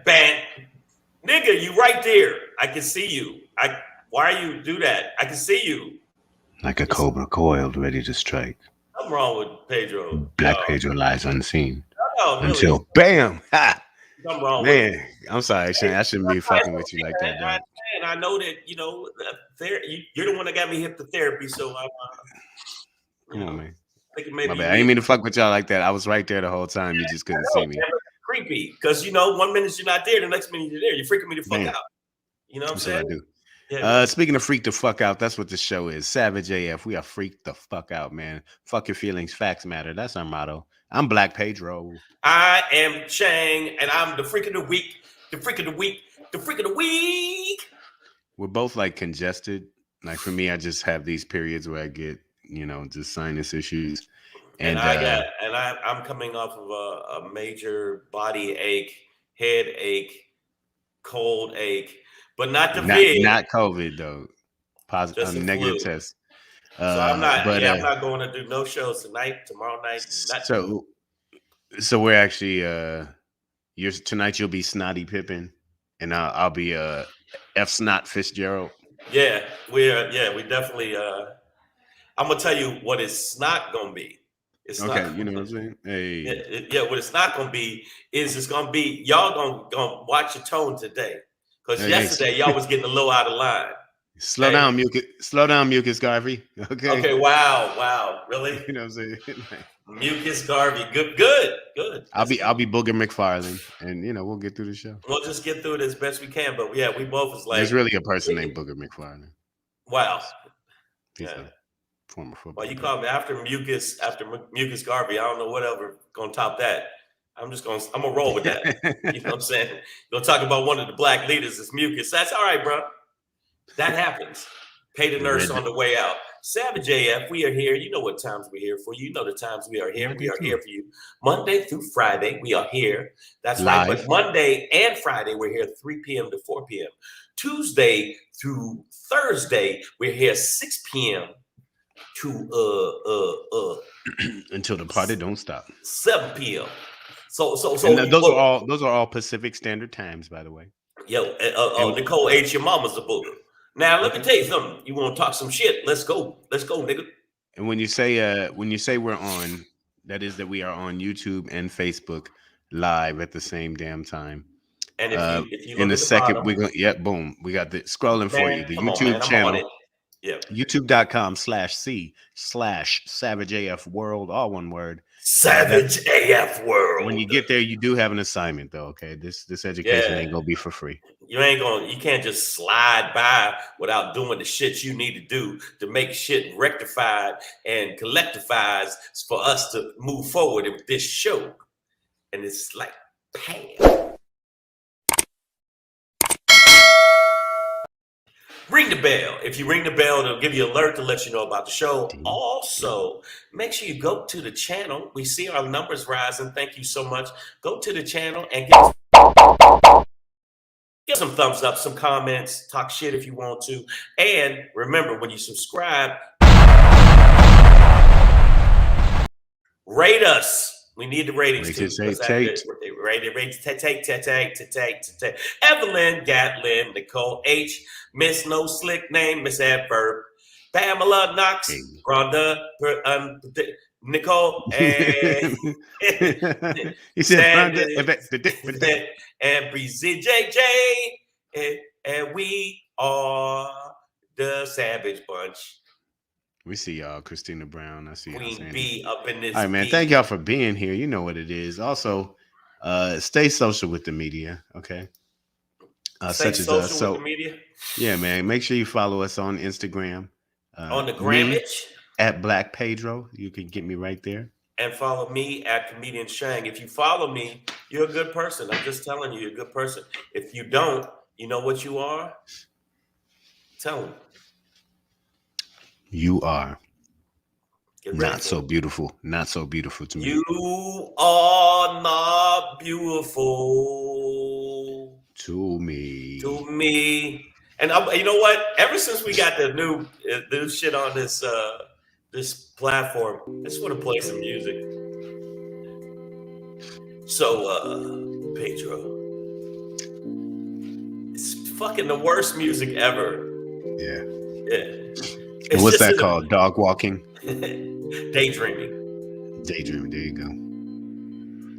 Bang. Nigga, you right there. I can see you. Why you do that? I can see you. Like a cobra coiled, ready to strike. Something wrong with Pedro. Black Pedro lies unseen. No, really. Until bam! Ha! Something wrong Man, with I'm sorry, Shane. I shouldn't be fucking with you like that, dog. And I know that, you're the one that got me hip to therapy, so Come on, man. Maybe my bad. I didn't mean to fuck with y'all like that. I was right there the whole time. You just couldn't see me. Creepy, because 1 minute you're not there, the next minute you're there. You're freaking me the fuck out. You know what I'm saying? What I do. Speaking of freak the fuck out, that's what the show is. Savage AF. We are freaked the fuck out, man. Fuck your feelings. Facts matter. That's our motto. I'm Black Pedro. I am Shang, and I'm the freak of the week. The freak of the week. The freak of the week. We're both like congested. Like for me, I just have these periods where I get, just sinus issues. And I'm coming off of a major body ache, head ache, cold ache, but not the vid. Not COVID though. Positive, negative test. So I'm not. I'm not going to do no shows tonight, tomorrow night. So we're actually tonight. You'll be Snotty Pippin, and I'll be F Snot Fitzgerald. Yeah, we definitely. I'm gonna tell you what it's not gonna be. It's okay, not, you know what I'm saying? Hey. What it's not gonna be is it's gonna be y'all gonna watch your tone today, because yesterday y'all was getting a little out of line. Slow down, Mucus Garvey. Okay. Okay. Wow. Really? You know what I'm saying? Mucus Garvey. Good. I'll be Booger McFarlane, and we'll get through the show. We'll just get through it as best we can. But we both was like, there's really a person named Booger McFarlane. Wow. He's a former football. Well, you call me after Mucus Garvey. I don't know whatever gonna top that. I'm gonna roll with that. You know what I'm saying? Gonna talk about one of the black leaders as Mucus. That's all right, bro. That happens. Pay the nurse on the way out. Savage AF, we are here. You know what times we're here for. You know the times we are here. We are here for you. Monday through Friday, we are here. That's live. Right. But Monday and Friday, we're here 3 p.m. to 4 p.m. Tuesday through Thursday, we're here 6 p.m. to until the party don't stop. 7 p.m. So those are all Pacific Standard Times, by the way. Yo, Nicole H, your mama's a booger. Now let me tell you something. You want to talk some shit? Let's go, nigga. And when you say we're on, that is that we are on YouTube and Facebook live at the same damn time. And if you in a second, we're gonna boom, we got the scrolling for you. The YouTube channel. Yeah. YouTube.com/C/SavageAF World, all one word. Savage AF World. When you get there, you do have an assignment though. Okay. This education ain't gonna be for free. You can't just slide by without doing the shit you need to do to make shit rectified and collectivized for us to move forward with this show. And it's like, bam. Ring the bell. If you ring the bell, it'll give you an alert to let you know about the show. Also, make sure you go to the channel. We see our numbers rising. Thank you so much. Go to the channel and give some thumbs up, some comments, talk shit if you want to. And remember, when you subscribe, rate us. We need the ratings too. Take. Evelyn, Gatlin, Nicole H, Miss No Slick Name, Miss Adverb, Pamela Knox, Rhonda, Nicole, and he said Rhonda, and Breezy JJ, and we are the Savage Bunch. We see y'all, Christina Brown. I see y'all. Queen B up in this. All right, man. Thank y'all for being here. You know what it is. Also, stay social with the media, okay? Such as with the media. Yeah, man. Make sure you follow us on Instagram. On the Grammage at Black Pedro. You can get me right there. And follow me at Comedian Shang. If you follow me, You're a good person. I'm just telling you, you're a good person. If you don't, you know what you are? Tell them. You are Get ready not for so it. beautiful. Not so beautiful to me. You are not beautiful To me. to me. And you know what? Ever since we got the new shit on this this platform, I just want to play some music. So, Pedro, it's fucking the worst music ever. Yeah. It's What's just that called? Dog walking? daydreaming. Daydreaming. There you go.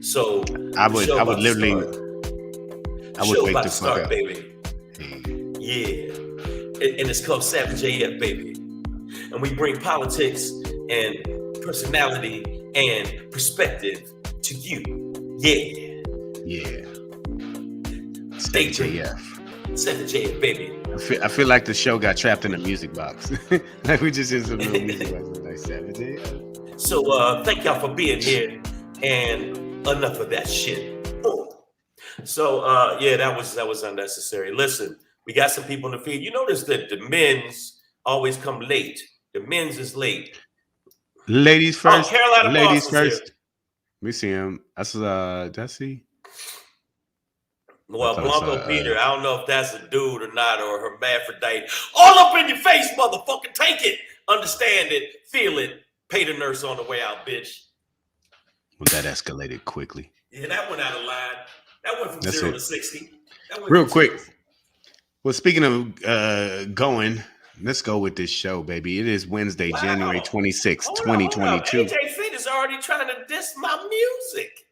So I the would show about to literally start. I would Show wake about the to fuck start, up. baby. Hey. Yeah. And it's called Savage AF, baby. And we bring politics and personality and perspective to you. Yeah. Yeah. Stay tuned. JF. Savage AF, baby. I feel like the show got trapped in a music box. Like we just in some little music box. Like Savage AF. So thank y'all for being here. And enough of that shit. So yeah, that was unnecessary. Listen, we got some people in the feed. You notice that the men's always come late. The men's is late. Ladies first. Oh, Carolina Ladies Boston's first. here. Let me see him. That's did I see? Well, I Blanco Peter, I don't know if that's a dude or not, or hermaphrodite. All up in your face, motherfucker. Take it. Understand it. Feel it. Pay the nurse on the way out, bitch. Well, that escalated quickly. Yeah, that went out of line. That went from That's 0 it. to 60. Real quick. Well, speaking of going, let's go with this show, baby. It is Wednesday, Wow. January 26th, Hold 2022. up. AJ Fit is already trying to diss my music.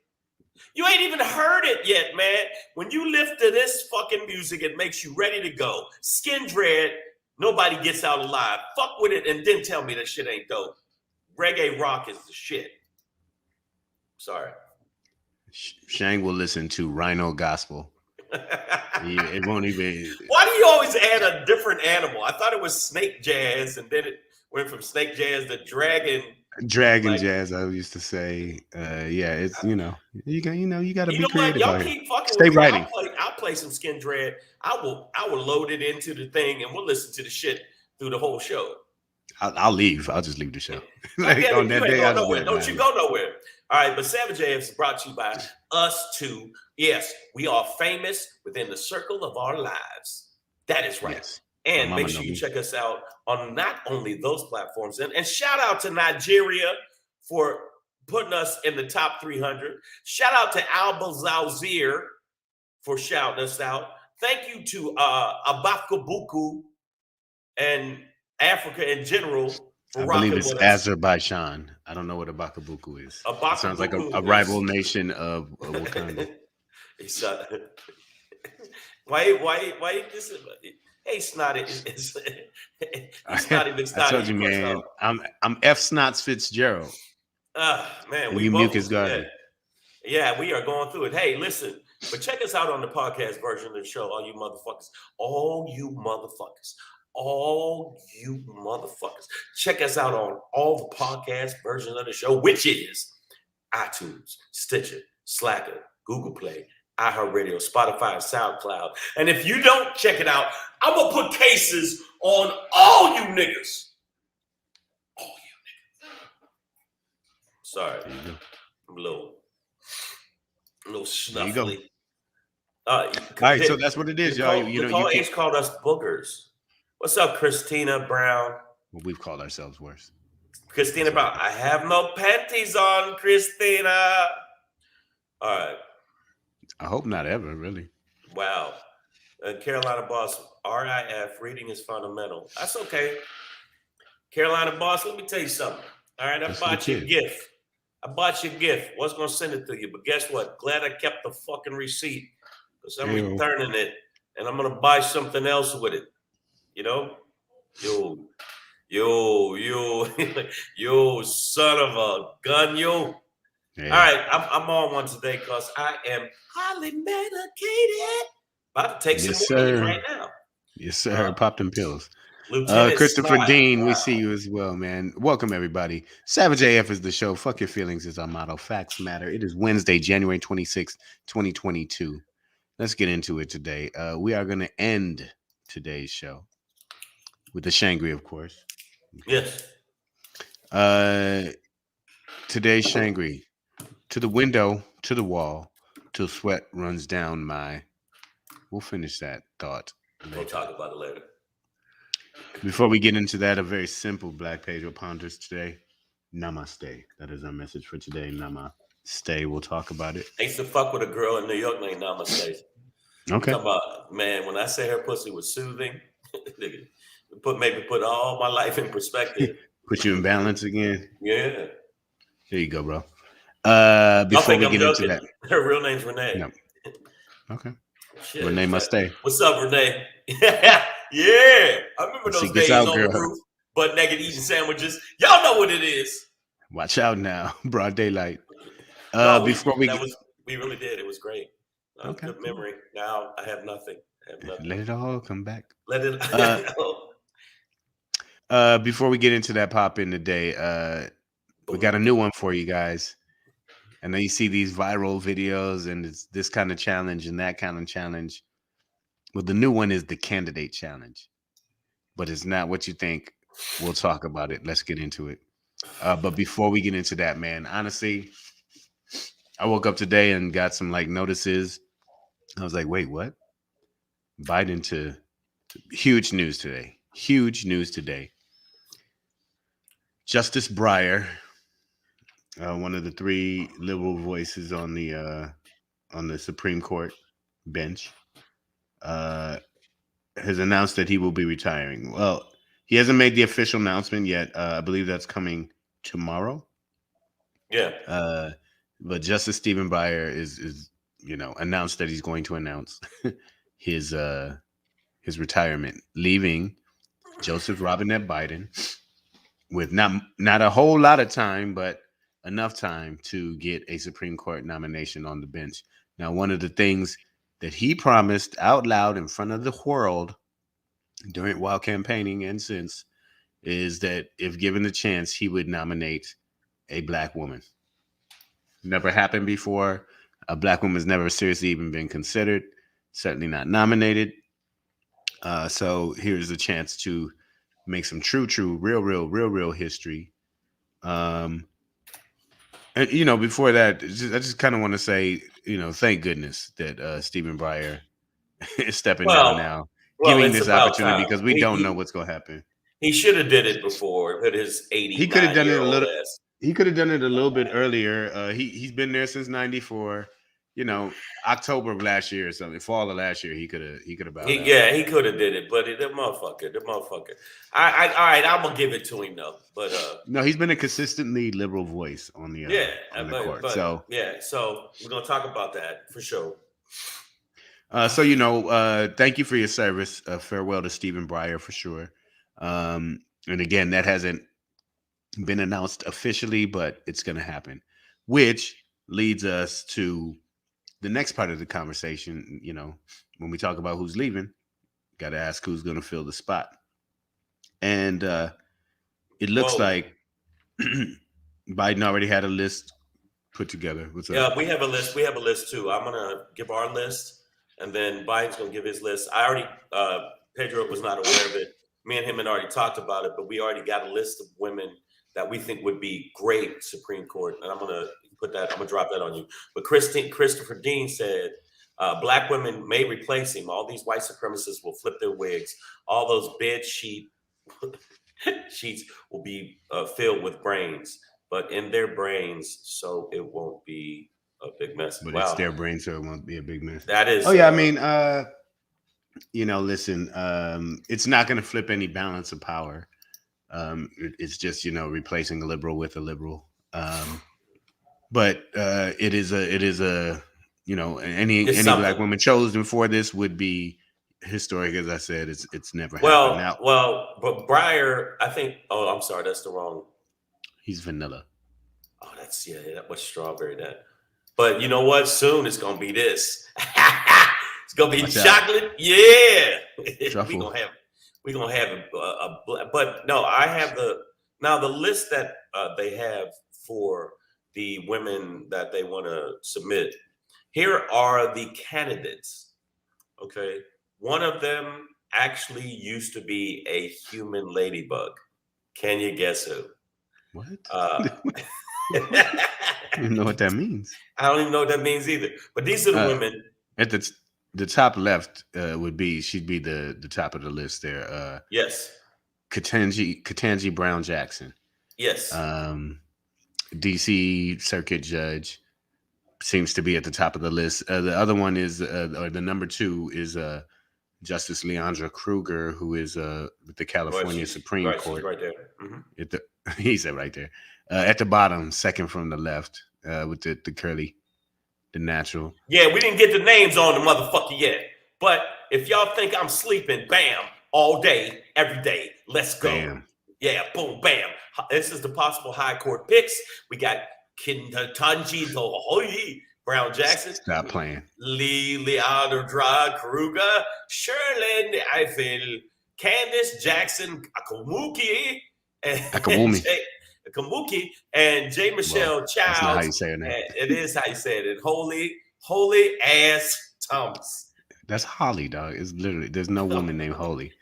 You ain't even heard it yet, man. When you lift to this fucking music, it makes you ready to go. Skin Dread, nobody gets out alive. Fuck with it and then tell me that shit ain't dope. Reggae rock is the shit. Sorry. Shang will listen to Rhino Gospel. It won't even. Why do you always add a different animal? I thought it was snake jazz, and then it went from snake jazz to dragon. Dragon jazz, I used to say. Yeah, it's you got to be creative. Y'all keep fucking Stay with me. writing. I'll play some Skin Dread. I will load it into the thing, and we'll listen to the shit through the whole show. I'll leave. I'll just leave the show. On that day, don't you go nowhere. All right, but Savage AF is brought to you by us two. Yes, we are famous within the circle of our lives. That is right. Yes. And make sure you check us out on not only those platforms. And shout out to Nigeria for putting us in the top 300. Shout out to Alba Zauzir for shouting us out. Thank you to Abakabuku and Africa in general. I believe it's Azerbaijan. I don't know what Abakabuku is. It sounds like a rival nation of Wakanda. Why this? Hey, Snotty. Snotty I told you, man. I'm F. Snots Fitzgerald. Man, we mucus Garvey. Yeah, we are going through it. Hey, listen, but check us out on the podcast version of the show, all you motherfuckers. All you motherfuckers. All you motherfuckers. Check us out on all the podcast versions of the show, which is iTunes, Stitcher, Slacker, Google Play, iHeartRadio, Spotify, SoundCloud. And if you don't check it out, I'm going to put cases on all you niggas. All you niggas. Sorry. I'm a little snuffly. All right, so that's what it is, y'all. You H called us boogers. What's up, Christina Brown? Well, we've called ourselves worse. Christina Brown, I have no panties on, Christina. All right. I hope not ever, really. Wow. Carolina Boss, RIF, reading is fundamental. That's okay. Carolina Boss, let me tell you something. All right, I bought you a gift. Was going to send it to you, but guess what? Glad I kept the fucking receipt because I'm returning it, and I'm going to buy something else with it. You know? Yo, son of a gun, yo. Yeah. All right, I'm on one today because I am highly medicated. About to take some more right now. Yes, sir. Pop them pills. Lieutenant Christopher Smile. Dean, we Wow. see you as well, man. Welcome, everybody. Savage AF is the show. Fuck your feelings is our motto. Facts matter. It is Wednesday, January 26th, 2022. Let's get into it today. We are going to end today's show with the Shangri, of course. Yes. Today's Shangri. To the window, to the wall, till sweat runs down my... We'll finish that thought later. We'll talk about it later. Before we get into that, a very simple Black Pedro ponders today. Namaste. That is our message for today. Namaste. We'll talk about it. I used to fuck with a girl in New York named Namaste. Okay. Talking about, man, when I say her pussy was soothing, put all my life in perspective. Put you in balance again. Yeah. There you go, bro. Y'all Before think we I'm get joking? into that. Her real name's Renee. No. Okay. Shit. Renee must stay. What's up, Renee? Yeah. I remember those days out, on girl. the roof, butt naked eating sandwiches. Y'all know what it is. Watch out now. Broad daylight. No, we really did. It was great. Okay, Good cool. memory. Now I have nothing. Let it all come back. Let it. Before we get into that pop in today, we got a new one for you guys. I know you see these viral videos and it's this kind of challenge and that kind of challenge. Well, the new one is the candidate challenge, but it's not what you think. We'll talk about it. Let's get into it. But before we get into that, man, honestly, I woke up today and got some notices. I was like, wait, what? Biden to huge news today. Huge news today. Justice Breyer, one of the three liberal voices on the Supreme Court bench, has announced that he will be retiring. Well, he hasn't made the official announcement yet. I believe that's coming tomorrow. Yeah. But Justice Stephen Breyer is announced that he's going to announce his retirement, leaving Joseph Robinette Biden with not a whole lot of time, but enough time to get a Supreme Court nomination on the bench. Now, one of the things that he promised out loud in front of the world while campaigning and since is that if given the chance, he would nominate a black woman. Never happened before. A black woman has never seriously even been considered, certainly not nominated. So here's a chance to make some true, real history. And before that, I just kind of want to say, thank goodness that Stephen Breyer is stepping down now, giving this opportunity because we don't know what's going to happen. He should have did it before, but his 89 he could have done it a little. Ass. He could have done it a little bit earlier. He's been there since '94. October of last year or something, fall of last year, he could have bowed out. Yeah, he could have did it, but the motherfucker. All right, I'm gonna give it to him though. But no, he's been a consistently liberal voice on the court. So we're gonna talk about that for sure. Thank you for your service. Farewell to Stephen Breyer for sure. And again, that hasn't been announced officially, but it's gonna happen, which leads us to the next part of the conversation. When we talk about who's leaving, got to ask who's going to fill the spot. And it looks like Biden already had a list put together. What's up? Yeah, we have a list. We have a list too. I'm going to give our list, and then Biden's going to give his list. I already, Pedro was not aware of it. Me and him had already talked about it, but we already got a list of women that we think would be great Supreme Court. And I'm going to drop that on you. But Christopher Dean said, black women may replace him. All these white supremacists will flip their wigs. All those bed sheets will be filled with brains, but in their brains, so it won't be a big mess. But it's their brain, so it won't be a big mess. That is. Oh yeah, I mean, listen, it's not going to flip any balance of power. It's just replacing a liberal with a liberal. But it is a any black woman chosen for this would be historic. As I said, it's never happened. But Breyer, I think. Oh, I'm sorry, that's the wrong. He's vanilla. Oh, that was strawberry. That, but you know what? Soon it's gonna be this. It's gonna be chocolate. Yeah, Truffle. we're gonna have but no, I have the list that they have for the women that they want to submit. Here are the candidates. Okay, one of them actually used to be a human ladybug. Can you guess who? What? Uh, I don't even know what that means. I don't even know what that means either. But these are the women. At the top left she'd be the top of the list there. Yes. Ketanji Brown Jackson. Yes. DC Circuit Judge seems to be at the top of the list. The other one is, or the number 2 is Justice Leandra Kruger, who is with the California Supreme Court. She's right there. Mm-hmm. He said right there. At the bottom, second from the left, with the curly, the natural. Yeah, we didn't get the names on the motherfucker yet. But if y'all think I'm sleeping, bam, all day, every day, let's go. Bam. Yeah, boom, bam. This is the possible high court picks. We got Ketanji Brown Jackson. Stop playing. Leandra Kruger, Shirley Eiffel, Candace Jackson Akamuki, and J. Michelle Childs. That's not how you say it now. It is how you say it. And Holy Ass Thomas. That's Holly, dog. It's literally, there's no woman named Holy.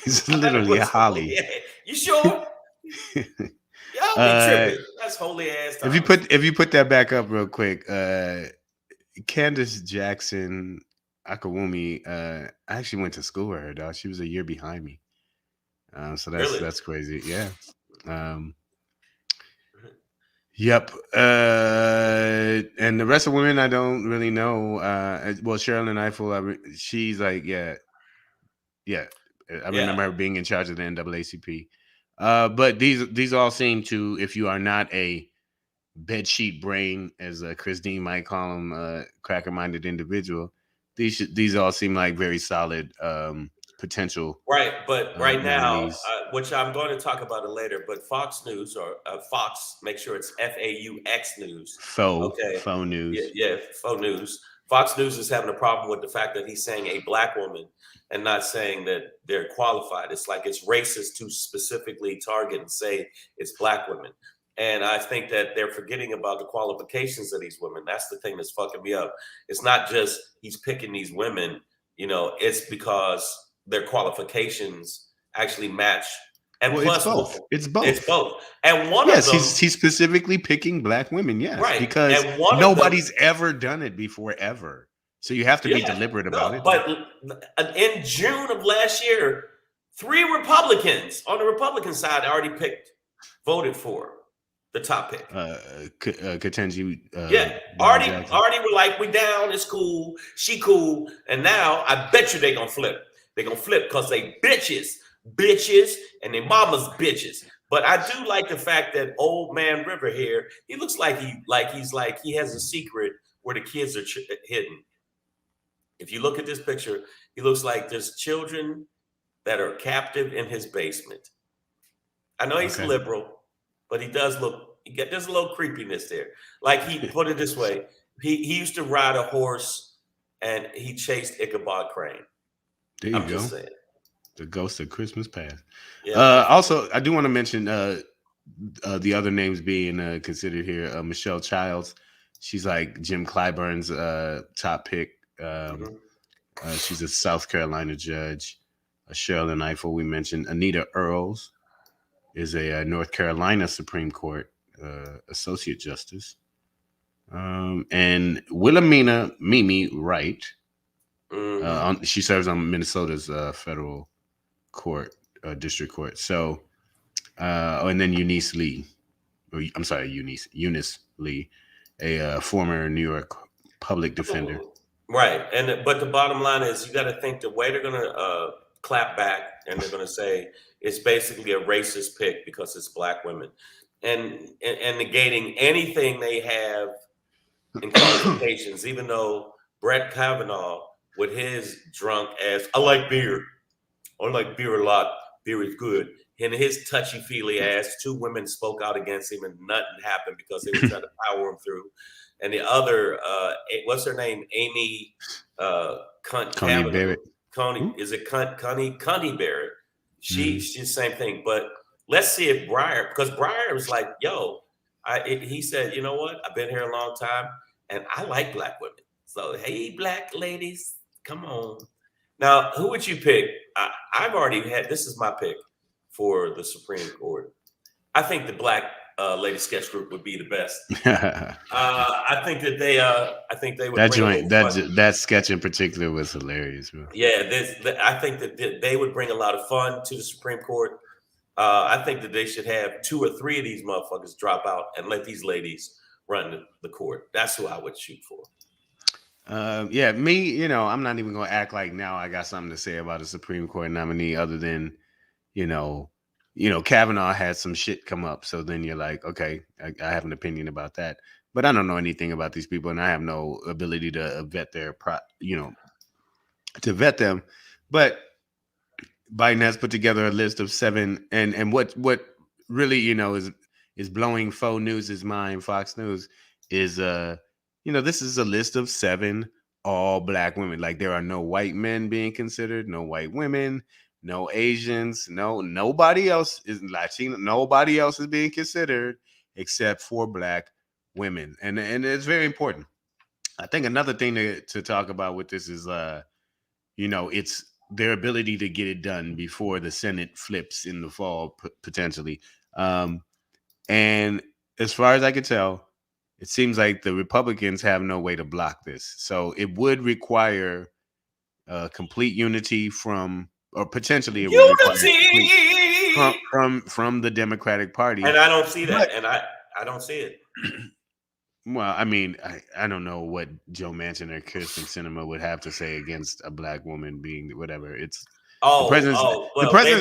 It's literally a Holly. Yeah. You sure? Y'all be tripping. That's Holy Ass Thomas. If you put that back up real quick, Candace Jackson Akawumi, I actually went to school with her, dog. She was a year behind me. So that's crazy. Yeah. Yep. And the rest of women, I don't really know. Well, Sherilyn Eiffel, she's like, yeah. I remember her being in charge of the NAACP. But these all seem to, if you are not a bedsheet brain, as Chris Dean might call them, cracker-minded individual, these all seem like very solid potential. Right, but right now, which I'm going to talk about it later, but Fox News or Fox, make sure it's FAUX News. Faux news. Yeah, faux news. Fox News is having a problem with the fact that he's saying a black woman and not saying that they're qualified. It's like it's racist to specifically target and say it's black women. And I think that they're forgetting about the qualifications of these women. That's the thing that's fucking me up. It's not just he's picking these women, it's because their qualifications actually match. And plus, it's both. And one of them, he's specifically picking black women, yes, right? Because nobody's ever done it before, ever. So you have to be deliberate about it. But in June of last year, 3 Republicans on the Republican side already voted for the top pick. Ketanji. Already were like, we down, it's cool, she cool. And now I bet you they're gonna flip. They're gonna flip because they bitches, and their mama's bitches. But I do like the fact that old man River here, he looks like he has a secret where the kids are hidden. If you look at this picture, he looks like there's children that are captive in his basement. I know he's liberal, but he does look, there's a little creepiness there. Like, he put it this way, he used to ride a horse and he chased Ichabod Crane. There you go. Just saying. The ghost of Christmas past. Yeah. Also, I do want to mention the other names being considered here. Michelle Childs, she's like Jim Clyburn's top pick. She's a South Carolina judge. Sherilyn Eiffel, we mentioned. Anita Earls is a North Carolina Supreme Court associate justice. And Wilhelmina Mimi Wright. She serves on Minnesota's federal court, district court. So, and then Eunice Lee, a former New York public defender. Right, but the bottom line is, you got to think the way they're gonna clap back, and they're gonna say it's basically a racist pick because it's black women, and negating anything they have in qualifications, even though Brett Kavanaugh, with his drunk ass, I like beer a lot. Beer is good. And his touchy-feely ass, 2 women spoke out against him and nothing happened because they were trying to power him through. And the other, what's her name? Amy Coney Barrett. Coney Barrett. She's the same thing. But let's see if Breyer, because Breyer was like, yo, he said, you know what? I've been here a long time and I like black women. So, hey, black ladies, come on. Now, who would you pick? I've already had, this is my pick for the Supreme Court. I think the black lady sketch group would be the best. I think that they would that bring joint, that sketch in particular was hilarious, bro. Yeah, I think that they would bring a lot of fun to the Supreme Court. I think that they should have 2 or 3 of these motherfuckers drop out and let these ladies run the court. That's who I would shoot for. Yeah, me, I'm not even gonna act like now I got something to say about a Supreme Court nominee other than, Kavanaugh had some shit come up. So then you're like, okay, I have an opinion about that. But I don't know anything about these people, and I have no ability to vet to vet them. But Biden has put together a list of 7, and what really is blowing faux news' mind, Fox News, is this is a list of 7 all black women. Like, there are no white men being considered, no white women, no Asians, nobody else is Latino, nobody else is being considered except for black women, and it's very important. I think another thing to talk about with this is it's their ability to get it done before the Senate flips in the fall, potentially. And as far as I can tell, it seems like the Republicans have no way to block this. So it would require complete unity or potentially it would require from the Democratic Party. And I don't see that. And I don't see it. Well, I mean, I don't know what Joe Manchin or Kirsten Sinema would have to say against a black woman being whatever. It's the president's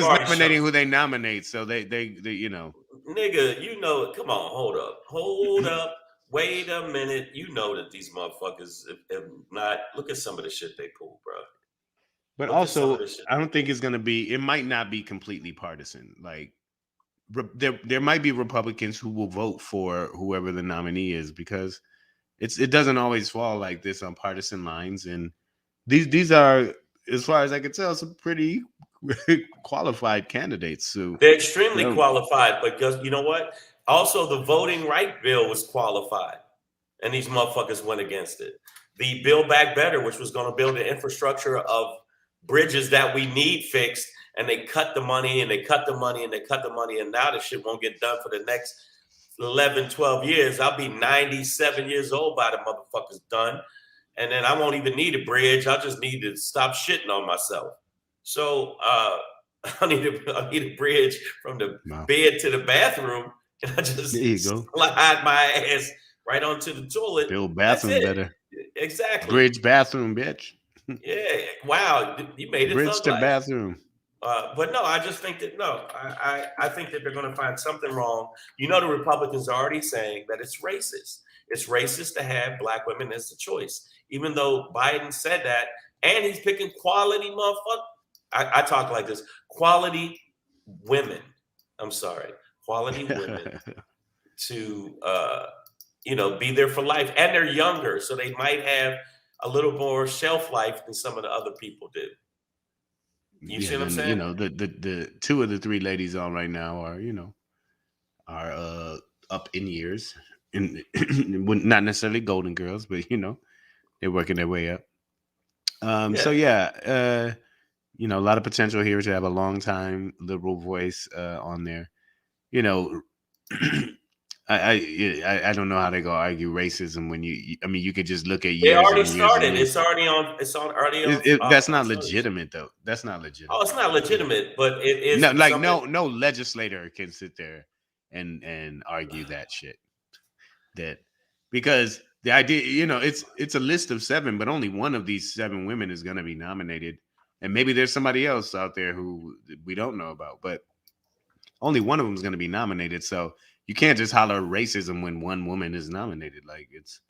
nominating who they nominate, so they Nigga, come on, hold up, wait a minute. You know that these motherfuckers have not. Look at some of the shit they pull, bro. But also, I don't think it's gonna be. It might not be completely partisan. Like, there might be Republicans who will vote for whoever the nominee is, because it doesn't always fall like this on partisan lines. And these are, as far as I can tell, some pretty qualified candidates. So they're extremely qualified, but you know what? Also, the voting right bill was qualified, and these motherfuckers went against it. The Build Back Better, which was going to build the infrastructure of bridges that we need fixed, and they cut the money and they cut the money and they cut the money, and now the shit won't get done for the next 11, 12 years. I'll be 97 years old by the motherfuckers done, and then I won't even need a bridge. I just need to stop shitting on myself. So I need a bridge from the bed to the bathroom, and I just slide my ass right onto the toilet. Build bathroom better. Exactly. Bridge bathroom, bitch. Yeah. Wow. You made it. Bridge to bathroom. But no, I just think that I think that they're going to find something wrong. The Republicans are already saying that it's racist. It's racist to have black women as the choice, even though Biden said that, and he's picking quality motherfuckers. I talk like this: quality women. I'm sorry, quality women to be there for life, and they're younger, so they might have a little more shelf life than some of the other people do. You see what I'm saying? The 2 of the 3 ladies on right now are up in years, and not necessarily Golden Girls, but they're working their way up. So yeah, a lot of potential here to have a long time liberal voice on there. I don't know how they go argue racism when you could just look at years. They already started. It's already on. That's not legitimate though. That's not legitimate. Oh, it's not legitimate, but it is. No legislator can sit there and argue that shit. Because the idea, it's a list of 7, but only one of these 7 women is going to be nominated, and maybe there's somebody else out there who we don't know about, but only one of them is going to be nominated. So you can't just holler racism when one woman is nominated. Like, it's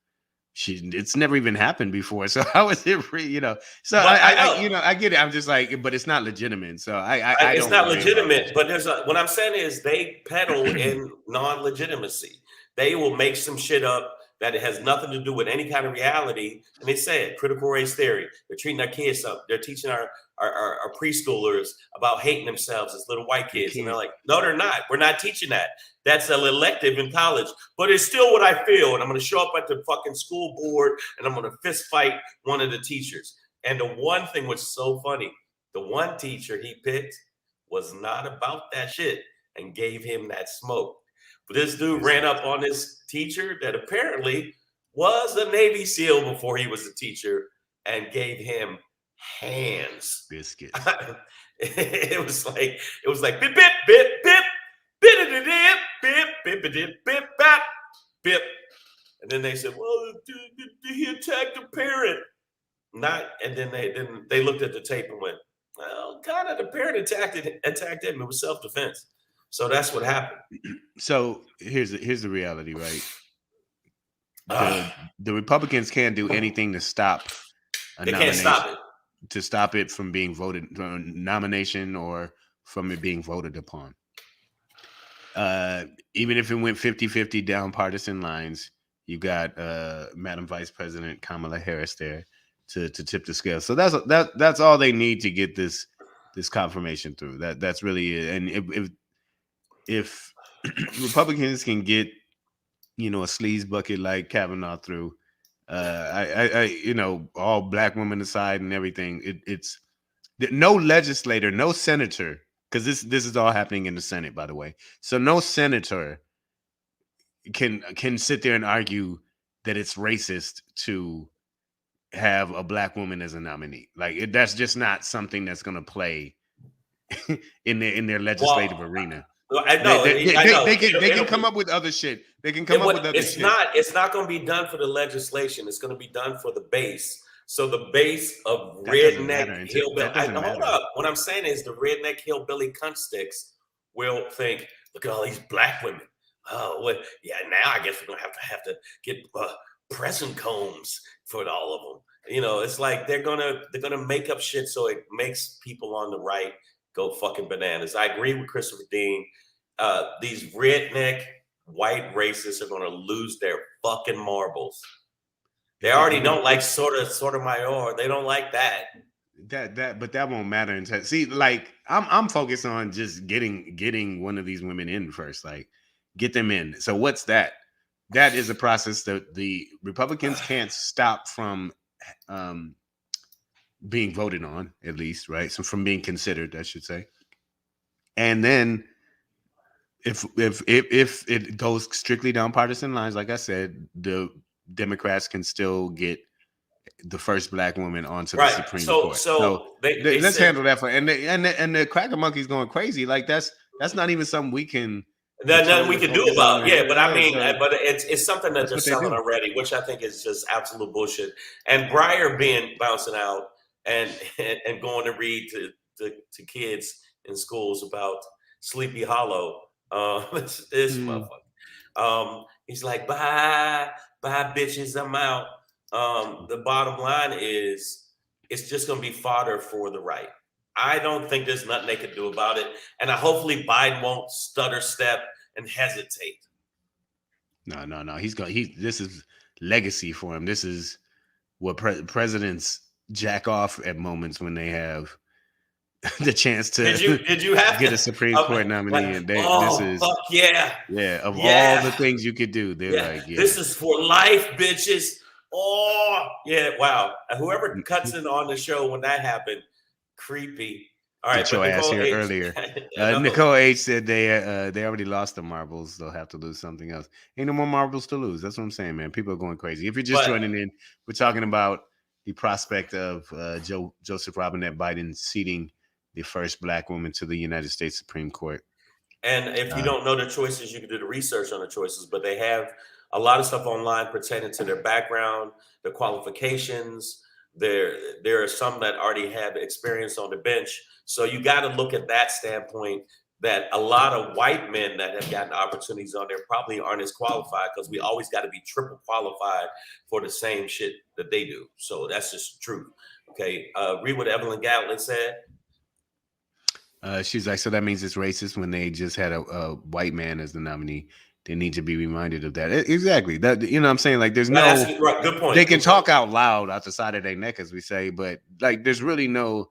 never even happened before. So how is it free? So I get it. I'm just like, but it's not legitimate. So it's not legitimate. But what I'm saying is they peddle in non-legitimacy. They will make some shit up that it has nothing to do with any kind of reality. And they said critical race theory. They're treating our kids up. They're teaching our preschoolers about hating themselves as little white kids. And they're like, no, they're not. We're not teaching that. That's an elective in college. But it's still what I feel. And I'm going to show up at the fucking school board and I'm going to fist fight one of the teachers. And the one thing was so funny. The one teacher he picked was not about that shit and gave him that smoke. But this dude ran up on this teacher that apparently was a Navy SEAL before he was a teacher and gave him hands. Biscuits. it was like bip bip bip bip bip bip bip bip bip bip bip bip. And then they said, well, did he attack the parent? Not, and then they looked at the tape and went, well, kind of the parent attacked him. It was self-defense. So that's what happened. So here's the reality, right? The Republicans can't do anything to stop a nomination. Can't stop it. To stop it from being voted, nomination, or from it being voted upon. Even if it went 50-50 down partisan lines, you got Madam Vice President Kamala Harris there to tip the scale. So that's all they need to get this confirmation through. That's really it. And if Republicans can get, a sleaze bucket like Kavanaugh through, all black women aside and everything, it's no legislator, no senator, because this is all happening in the Senate, by the way. So no senator can sit there and argue that it's racist to have a black woman as a nominee. Like that's just not something that's going to play in their legislative arena. I know. They can come up with other shit. They can come up with other shit. It's not going to be done for the legislation. It's going to be done for the base. So the base of redneck hillbilly. Hold up. What I'm saying is the redneck hillbilly cunt sticks will think, look at all these black women. Oh, well, yeah. Now I guess we're going to have to get pressing combs for all of them. It's like they're gonna make up shit so it makes people on the right go fucking bananas. I agree with Christopher Dean. These redneck white racists are gonna lose their fucking marbles. They already don't like Sotomayor. They don't like that. But that won't matter. See, like I'm focused on just getting one of these women in first. Like, get them in. So what's that? That is a process that the Republicans can't stop from being voted on, at least, right? So from being considered, I should say. And then if it goes strictly down partisan lines, like I said, the Democrats can still get the first black woman onto the Supreme Court. So let's handle that and the cracker monkey's going crazy. Like that's not even something we can. There's nothing we can do about it. Yeah, but I mean, but it's something that they're selling already, which I think is just absolute bullshit. And Breyer bouncing out and going to read to kids in schools about Sleepy Hollow. This motherfucker. He's like, bye bitches, I'm out. The bottom line is it's just going to be fodder for the right. I don't think there's nothing they can do about it. And hopefully Biden won't stutter step and hesitate. No. This is legacy for him. This is what presidents jack off at moments when they have the chance to did you have get a Supreme Court nominee. And this is fuck yeah. Yeah, of all the things you could do, they're like, yeah. This is for life, bitches. Oh, yeah, wow. Whoever cuts in on the show when that happened, creepy. All right, get your ass here earlier. Nicole H said they already lost the marbles. They'll have to lose something else. Ain't no more marbles to lose. That's what I'm saying, man. People are going crazy. If you're just joining in, we're talking about the prospect of Joseph Robinette Biden seating the first black woman to the United States Supreme Court. And if you don't know the choices, you can do the research on the choices, but they have a lot of stuff online pertaining to their background, their qualifications. There are some that already have experience on the bench. So you got to look at that standpoint that a lot of white men that have gotten opportunities on there probably aren't as qualified because we always got to be triple qualified for the same shit that they do. So that's just true. Okay. Read what Evelyn Gatlin said. She's like, so that means it's racist when they just had a white man as the nominee. they need to be reminded of that. Exactly. That, you know what I'm saying? Like there's That's no right. Good point. they can Good talk point. out loud out the side of their neck, as we say, but like there's really no,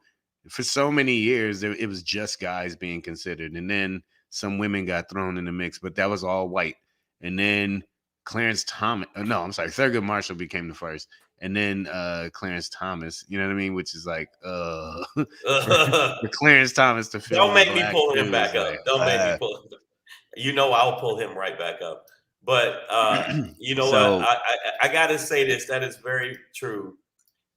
for so many years it was just guys being considered, and then some women got thrown in the mix, but that was all white. And then Clarence Thomas, no, I'm sorry, Thurgood Marshall became the first, and then Clarence Thomas, you know what I mean, which is like for Clarence Thomas to fill Don't the make me black pull him shoes, back like up. Don't make me pull. You know I'll pull him right back up. But you know what? so I got to say this. That is very true.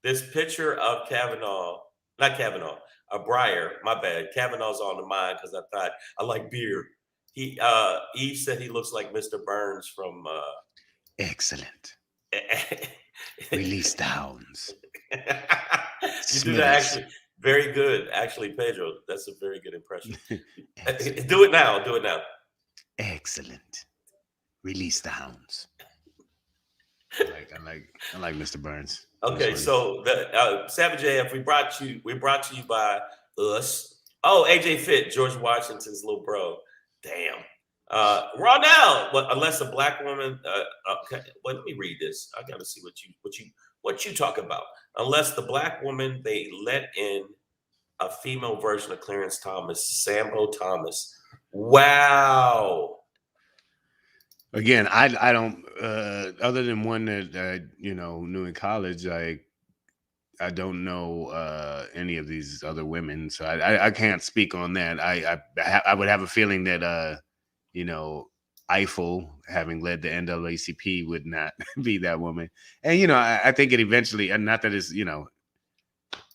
This picture of Kavanaugh, not Kavanaugh, Breyer. My bad. Kavanaugh's on the mind because I thought I like beer. Eve said he looks like Mr. Burns from. excellent. Release the hounds. You do that actually very good. Actually, Pedro, that's a very good impression. Do it now. Do it now. Excellent. Release the hounds. I like Mr. Burns. Okay, so the Savage AF, we brought to you by us. Oh, AJ Fit, George Washington's little bro. Damn. Ronell, unless a black woman. Okay, well, let me read this. I got to see what you talk about. Unless the black woman they let in a female version of Clarence Thomas, Sambo Thomas. Wow. Again, I don't other than one that you know knew in college, I don't know any of these other women, so I can't speak on that. I would have a feeling that you know, Eiffel, having led the NAACP, would not be that woman. And you know, I think it eventually, and not that it's, you know,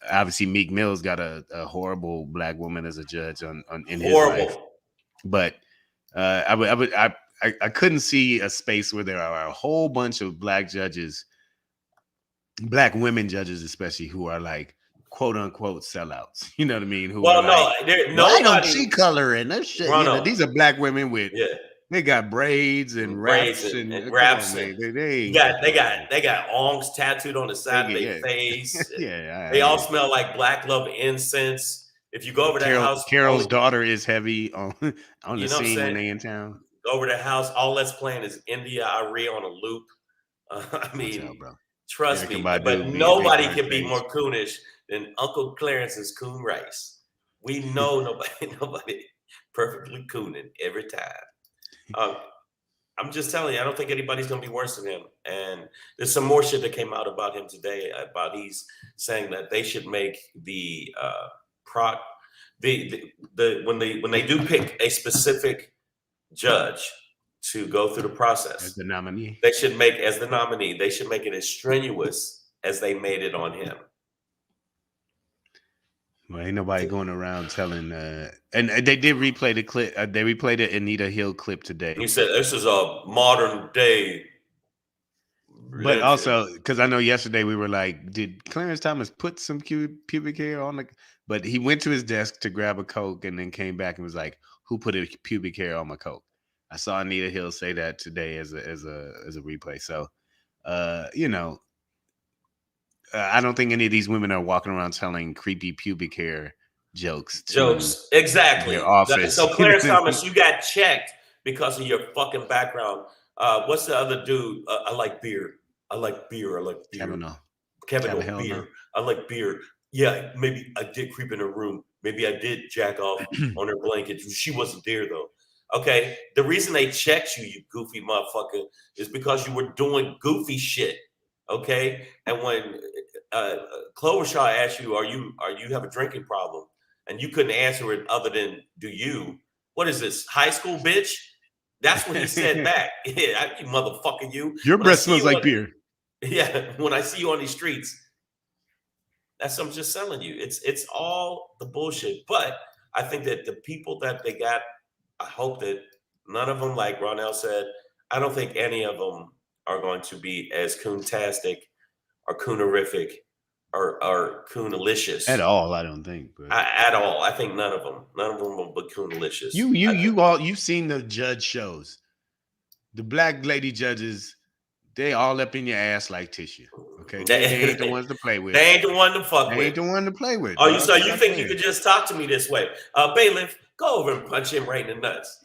obviously Meek Mill's got a horrible black woman as a judge in his life, but I couldn't see a space where there are a whole bunch of black judges, black women judges especially, who are like quote unquote sellouts. You know what I mean? Who are like, I don't see color in this shit. You know, these are black women with they got braids and wraps and wraps. They got ongs tattooed on the side of their face. They all smell like black love incense. If you go over that house, Carol's daughter is heavy on the scene when they in town. Go over the house. All that's playing is India Arie on a loop. I mean, trust me, but nobody can be more coonish than Uncle Clarence's coon rice. We know nobody perfectly cooning every time. I'm just telling you, I don't think anybody's gonna be worse than him. And there's some more shit that came out about him today. About he's saying that they should make the when they do pick a specific judge to go through the process as the nominee, they should make it as strenuous as they made it on him. Well, ain't nobody going around telling and they did replay the clip. They replayed the Anita Hill clip today. He said this is a modern day religion. But also because I know yesterday we were like, did Clarence Thomas put some pubic hair on the, but he went to his desk to grab a Coke and then came back and was like, who put a pubic hair on my Coke? I saw Anita Hill say that today as a replay. So, you know, I don't think any of these women are walking around telling creepy pubic hair jokes. Exactly. Their office. So, Clarence Thomas, you got checked because of your fucking background. What's the other dude? I like beer. I like beer. Kavanaugh, beer. I like beer. Yeah, maybe I did creep in her room. Maybe I did jack off on her blanket. She wasn't there though. Okay, the reason they checked you, you goofy motherfucker, is because you were doing goofy shit. Okay, and when Klobuchar asked you, "Are you have a drinking problem?" and you couldn't answer it other than "Do you?" What is this, high school, bitch? That's what he said back. Yeah, you motherfucker, you. Your breath smells like beer. Yeah, when I see you on these streets, that's what I'm just telling you. It's all the bullshit. But I think that the people that they got, I hope that none of them, like Ronell said, I don't think any of them are going to be as coontastic or coonerific or coonalicious at all. I don't think at all. I think none of them will be coonalicious. You've seen the judge shows. The black lady judges, they all up in your ass like tissue. Okay, they ain't the ones to play with. They ain't the one to fuck with. They ain't the one to play with. Oh, so you think you could just talk to me this way? Bailiff, go over and punch him right in the nuts.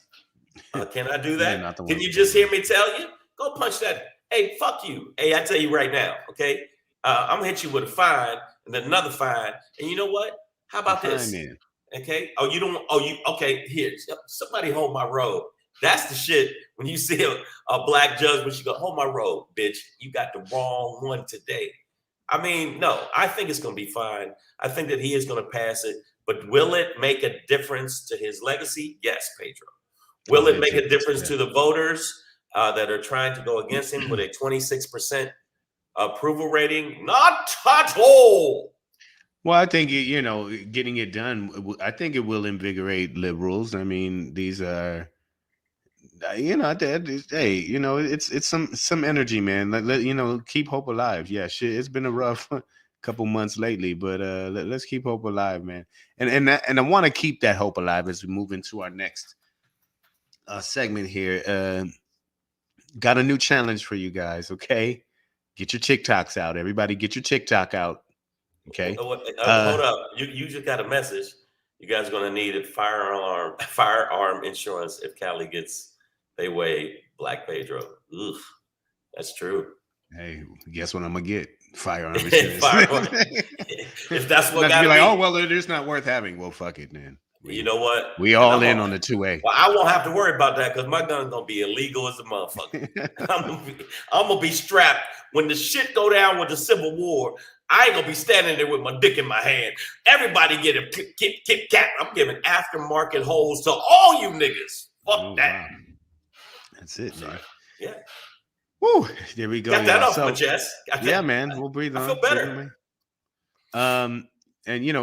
Can I do They're that? not the Can ones you to blame. just hear me tell you? Go punch that. Hey, fuck you. Hey, I tell you right now, okay? I'm gonna hit you with a fine and then another fine. And you know what? How The about fine this? man. Okay. Oh, you don't. Oh, you okay? Here, somebody hold my robe. That's the shit. When you see a black judge, when she go, hold my robe, bitch. You got the wrong one today. I mean, no, I think it's gonna be fine. I think that he is gonna pass it. But will it make a difference to his legacy? Yes, Pedro. A Will it big make a difference. difference Yeah. to the voters that are trying to go against him with a 26% approval rating? Not at all. Well, I think getting it done. I think it will invigorate liberals. I mean, these are, hey, it's some energy, man. Keep hope alive. Yeah, shit, it's been a rough couple months lately, but let's keep hope alive, man. And I want to keep that hope alive as we move into our next segment here. Got a new challenge for you guys. Okay, get your TikToks out. Everybody, get your TikTok out. Okay. Hold up. You just got a message. You guys are going to need a firearm insurance if Cali gets their way. Black Pedro. Ugh, that's true. Hey, guess what I'm gonna get? Firearm insurance. Firearm. If that's what Not to got be to like, oh be. well, it is not worth having. Well, fuck it, man. You know what? We And all in on the 2A. well, I won't have to worry about that because my gun's gonna be illegal as a motherfucker. I'm gonna be strapped when the shit go down with the Civil War. I ain't gonna be standing there with my dick in my hand. Everybody get a Kit Kat. I'm giving aftermarket holes to all you niggas. Fuck that. Wow. That's it, man. Yeah. Woo! There we go. Got that Y'all. off my chest. Yeah, man. We'll breathe on. I feel better. And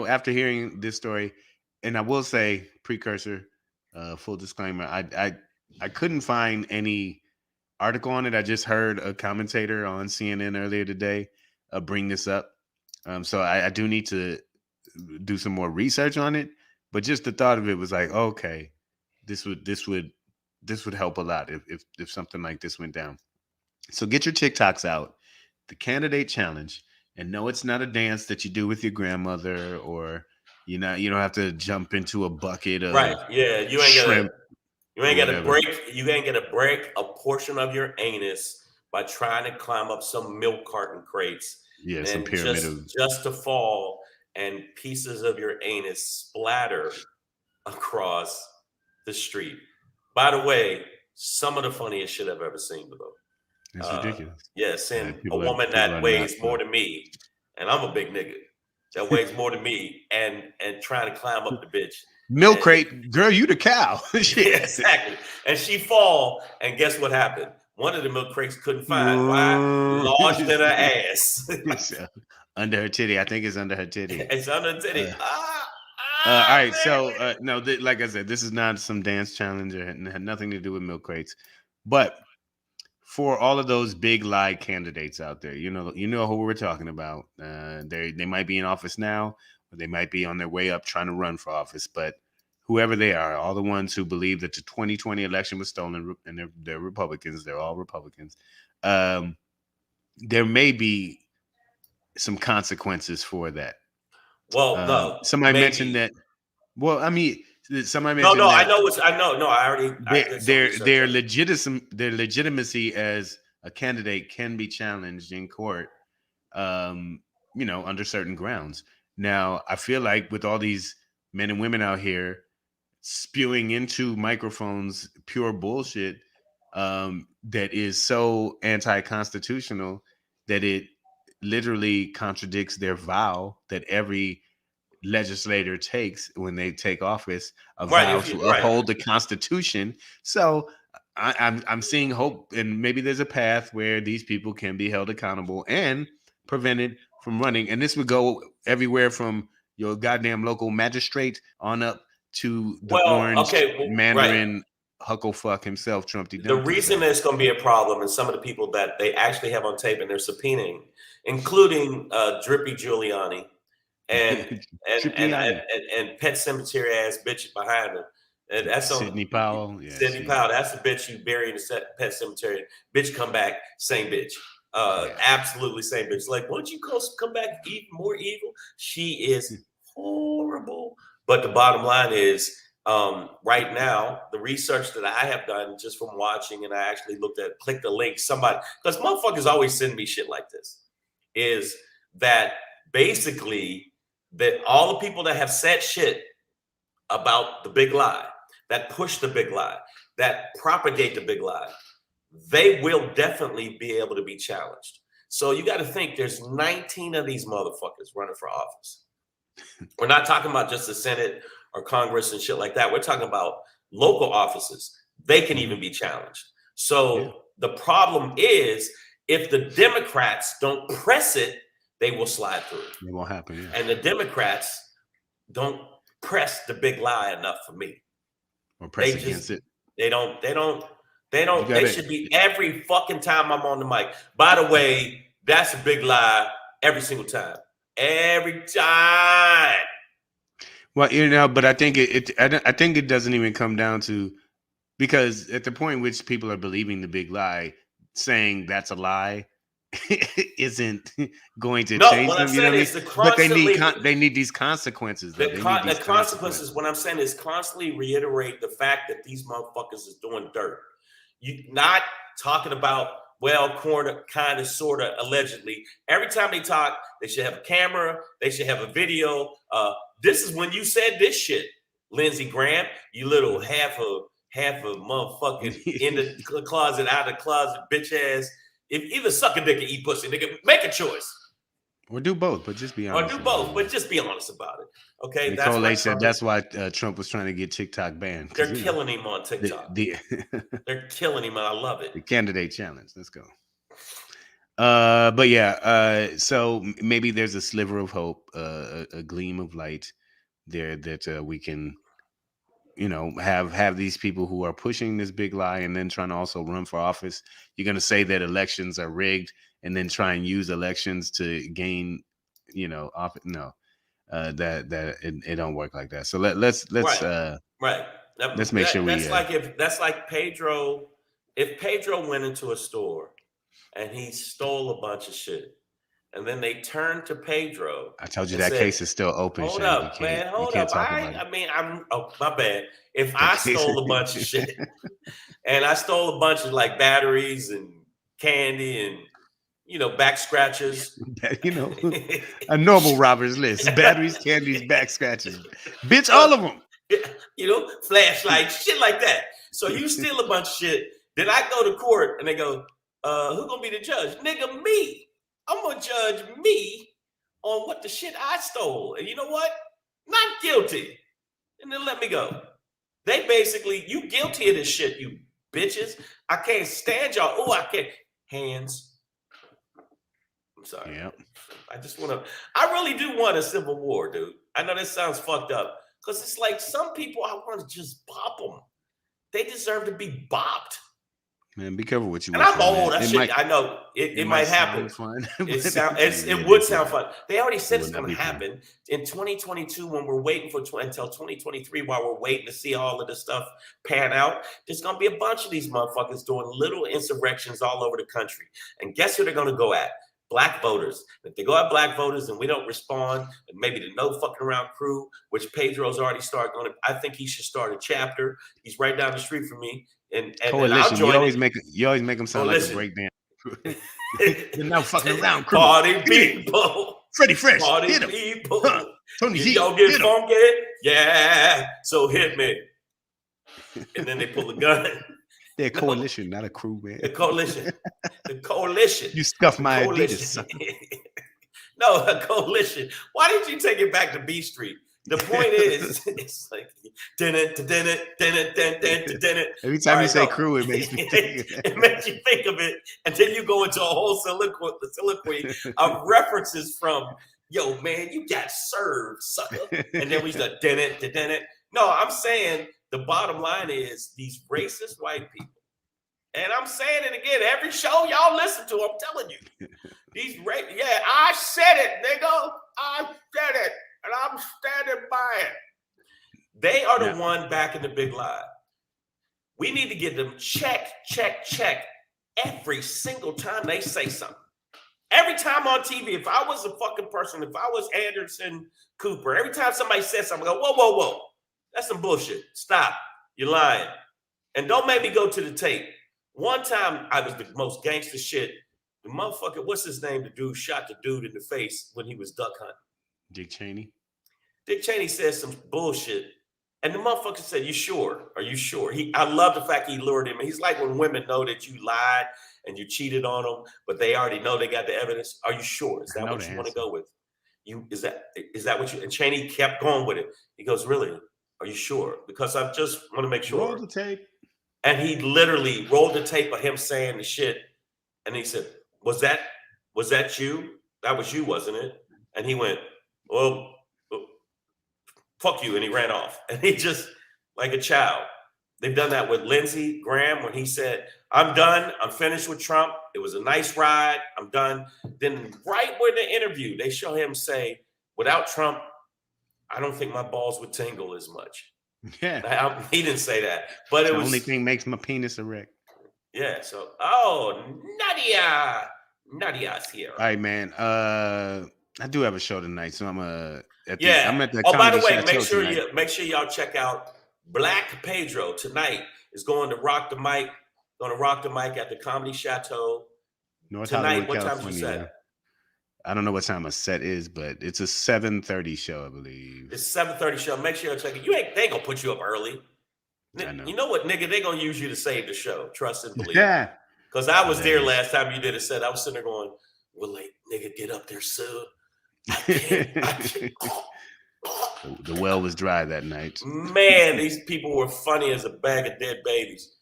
after hearing this story, and I will say, precursor, full disclaimer, I couldn't find any article on it. I just heard a commentator on CNN earlier today bring this up. So I do need to do some more research on it. But just the thought of it was like, okay, this would help a lot if something like this went down. So get your TikToks out. The candidate challenge. And no, it's not a dance that you do with your grandmother, or you don't have to jump into a bucket of Right. Yeah. You ain't shrimp. You ain't got to break a portion of your anus by trying to climb up some milk carton crates. Yeah, some And pyramid of just to fall and pieces of your anus splatter across the street. By the way, some of the funniest shit I've ever seen, bro. It's ridiculous. Yeah, seeing a People woman are that weighs not, more than me, and I'm a big nigga that weighs more than me, and trying to climb up the bitch. Milk crate, girl, you the cow. Yeah, exactly. And she fall, and guess what happened? One of the milk crates couldn't find. Why? Lodged in her ass. Under her titty. I think it's under her titty. It's under her titty. All right. So, no, like I said, this is not some dance challenge. It had nothing to do with milk crates. But for all of those big lie candidates out there, you know who we're talking about. They might be in office now, or they might be on their way up trying to run for office. But whoever they are, all the ones who believe that the 2020 election was stolen, and they're Republicans, they're all Republicans. There may be some consequences for that. Well, no. Somebody mentioned that. Well, I mean, somebody mentioned no, that. I know. No, I already. Their legitimacy as a candidate can be challenged in court, under certain grounds. Now, I feel like with all these men and women out here spewing into microphones pure bullshit that is so anti-constitutional that it literally contradicts their vow that every legislator takes when they take office, a vow to uphold the Constitution. So I'm seeing hope, and maybe there's a path where these people can be held accountable and prevented from running. And this would go everywhere from your goddamn local magistrate on up to the orange Mandarin hucklefuck himself, Trumpy Dumpty. The reason there's going to be a problem, and some of the people that they actually have on tape and they're subpoenaing, including Drippy Giuliani and Pet Cemetery ass bitch behind him. And that's Sidney Powell. Yeah, Sidney Powell. That's the bitch you bury in the Pet Cemetery. Bitch come back, same bitch. Absolutely same bitch. Like, why don't you come back even more evil? She is horrible. But the bottom line is, Right now, the research that I have done just from watching, and I actually clicked the link, somebody, because motherfuckers always send me shit like this, is that basically that all the people that have said shit about the big lie, that push the big lie, that propagate the big lie, they will definitely be able to be challenged. So you got to think there's 19 of these motherfuckers running for office. We're not talking about just the Senate or Congress and shit like that. We're talking about local offices. They can even be challenged. So the problem is if the Democrats don't press it, they will slide through. It won't happen. Yeah. And the Democrats don't press the big lie enough for me. Or press against it. They should be every fucking time I'm on the mic. By the way, that's a big lie every single time. Every time. Well, but I think I think it doesn't even come down to, because at the point in which people are believing the big lie, saying that's a lie isn't going to change them. You know what I mean? But they need these consequences. The consequences. What I'm saying is constantly reiterate the fact that these motherfuckers is doing dirt. You not talking about, well, kind of, sort of, allegedly. Every time they talk, they should have a camera. They should have a video. This is when you said this shit, Lindsey Graham. You little half a motherfucking in the closet, out of the closet, bitch ass. If either suck a dick or eat pussy, nigga, make a choice. Or do both, but just be honest. Or do both, but just be honest about it. Okay. That's why Trump was trying to get TikTok banned. They're killing him on TikTok. They're killing him, and I love it. The candidate challenge. Let's go. But yeah, so maybe there's a sliver of hope, a gleam of light there that we can, have these people who are pushing this big lie and then trying to also run for office. You're going to say that elections are rigged and then try and use elections to gain, office. No, that it don't work like that. So let's right. Let's make sure that's like Pedro. If Pedro went into a store and he stole a bunch of shit, and then they turned to Pedro. I told you that case is still open. Hold up, man. Hold up. My bad. If I stole a bunch of shit, and I stole a bunch of like batteries and candy and back scratches. A normal robber's list: batteries, candies, back scratches. Bitch, all of them. Flashlights, shit like that. So you steal a bunch of shit. Then I go to court and they go, who gonna be the judge? Nigga, me. I'm gonna judge me on what the shit I stole. And you know what? Not guilty. And then let me go. They basically, you guilty of this shit, you bitches. I can't stand y'all. Oh, I can't. Hands. I'm sorry. Yep. I really do want a civil war, dude. I know this sounds fucked up. Because it's like some people, I want to just bop them. They deserve to be bopped. Man, be careful what you want. And I'm old. I know it might happen. Fun, it would sound fun. They already said it's going to happen in 2022 when we're waiting until 2023 while we're waiting to see all of this stuff pan out. There's going to be a bunch of these motherfuckers doing little insurrections all over the country. And guess who they're going to go at? Black voters. If they go at black voters and we don't respond, and maybe the no fucking around crew, which Pedro's already started going to, I think he should start a chapter. He's right down the street from me. And coalition. You always make them sound like a breakdance. You're not fucking around, crew. Party people. Freddie Fresh. Party hit him. people. Tony G. Y'all get funky? Yeah. So hit me. And then they pull a gun. They're a coalition, not a crew, man. The coalition. The coalition. You scuffed my Adidas. No, a coalition. Why did you take it back to B Street? The point is, it's like every time you say crew, it makes me think. It makes you think of it, and then you go into a whole soliloquy of references from, yo, man, you got served, sucker. And then we start No, I'm saying the bottom line is these racist white people. And I'm saying it again, every show y'all listen to, I'm telling you. I said it, nigga. I said it. And I'm standing by it. They are the one back in the big lie. We need to get them check every single time they say something. Every time on TV, if I was a fucking person, if I was Anderson Cooper, every time somebody says something, I go, whoa. That's some bullshit. Stop. You're lying. And don't make me go to the tape. One time I was the most gangster shit. The motherfucker, what's his name? The dude shot the dude in the face when he was duck hunting. Dick Cheney. Dick Cheney said some bullshit. And the motherfucker said, "You sure? Are you sure?" I love the fact he lured him. He's like when women know that you lied and you cheated on them, but they already know they got the evidence. Are you sure? Is that what you want to go with? Is that what you? And Cheney kept going with it. He goes, "Really? Are you sure? Because I just want to make sure." Roll the tape. And he literally rolled the tape of him saying the shit. And he said, "Was that you? That was you, wasn't it?" And he went, "Well, fuck you," and he ran off. And he just, like a child. They've done that with Lindsey Graham when he said, "I'm done. I'm finished with Trump. It was a nice ride. I'm done." Then right when the interview, they show him say, "Without Trump, I don't think my balls would tingle as much." Yeah. He didn't say that, but it was the only thing makes my penis erect. Yeah. So, Nadia's here. All right, man. I do have a show tonight, so I'm at the by the way, make sure y'all check out Black Pedro tonight. Is going to rock the mic. Going to rock the mic at the Comedy Chateau North tonight. Hollywood, What time's California. your set? I don't know what time a set is, but it's a 7:30 show, I believe. It's 7:30 show. Make sure you check it. They ain't gonna put you up early. I know. You know what, nigga? They gonna use you to save the show. Trust and believe. Yeah. Because I was there last time you did a set. I was sitting there going, "Well, like, nigga, get up there soon." I can't. The well was dry that night. Man, these people were funny as a bag of dead babies.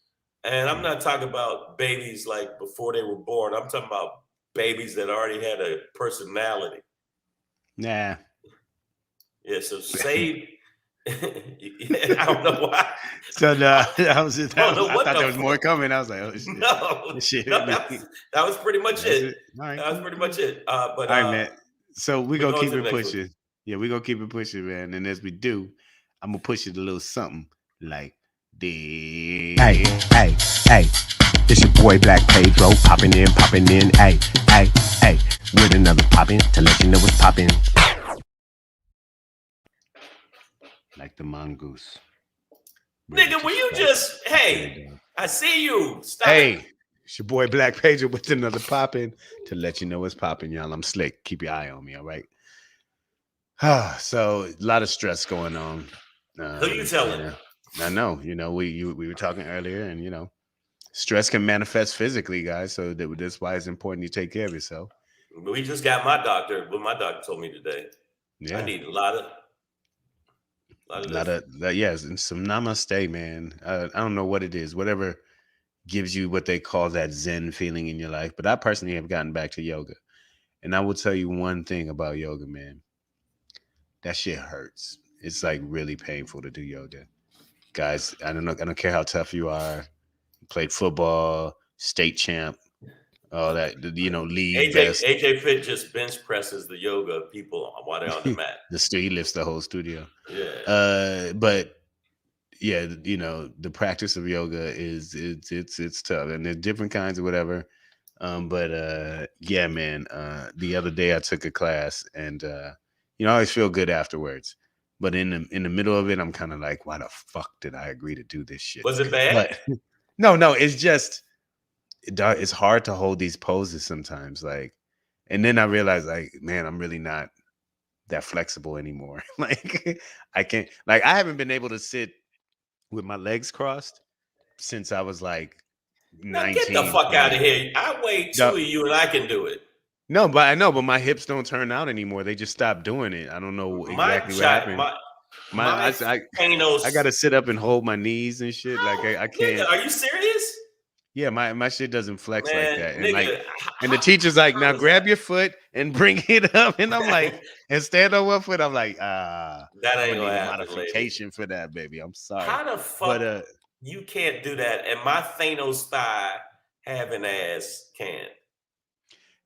And I'm not talking about babies like before they were born. I'm talking about babies that already had a personality. Nah. Yeah, so save. I don't know why. So I thought there was more coming. I was like, "Oh shit!" No, that was pretty much it. Right. That was pretty much it. But all right, man. So we're gonna keep it pushing. One. Yeah, we're gonna keep it pushing, man. And as we do, I'm gonna push it a little something like this. Hey. It's your boy Black Pedro popping in. Hey, with another poppin' to let you know what's poppin'. Like the mongoose. Nigga, will you just, hey, I see you. Stop. Hey, it's your boy Black Pedro with another poppin' to let you know what's poppin', y'all. I'm slick. Keep your eye on me, all right? So a lot of stress going on. Who you telling? I know. We were talking earlier, and stress can manifest physically, guys. So that's why it's important you take care of yourself. We just got my doctor. What my doctor told me today. Yeah, I need a lot of yes, and some namaste, man. I don't know what it is. Whatever gives you what they call that Zen feeling in your life. But I personally have gotten back to yoga, and I will tell you one thing about yoga, man. That shit hurts. It's like really painful to do yoga. Guys, I don't care how tough you are. Played football, state champ, all that, league best. AJ Fit just bench presses the yoga people while they're on the mat. He lifts the whole studio. Yeah. But yeah, the practice of yoga it's tough, and there's different kinds of whatever. But yeah, man. The other day I took a class, and I always feel good afterwards. But in the middle of it, I'm kind of like, why the fuck did I agree to do this shit? Was it bad? But, no, it's just it's hard to hold these poses sometimes. Like, and then I realized, like, man, I'm really not that flexible anymore. Like, I can't. Like, I haven't been able to sit with my legs crossed since I was like 19. Get the fuck out of here! I weigh 2 of you, and I can do it. No, but I know, but my hips don't turn out anymore. They just stopped doing it. I don't know exactly what happened. I gotta sit up and hold my knees and shit. Like I can't. Nigga, are you serious? Yeah, my shit doesn't flex like that. And nigga, and the teacher's like, now grab your foot and bring it up. And I'm like, and stand on one foot. I'm like, that ain't gonna happen, modification for that, baby. I'm sorry. How the fuck you can't do that? And my Thanos thigh having ass can.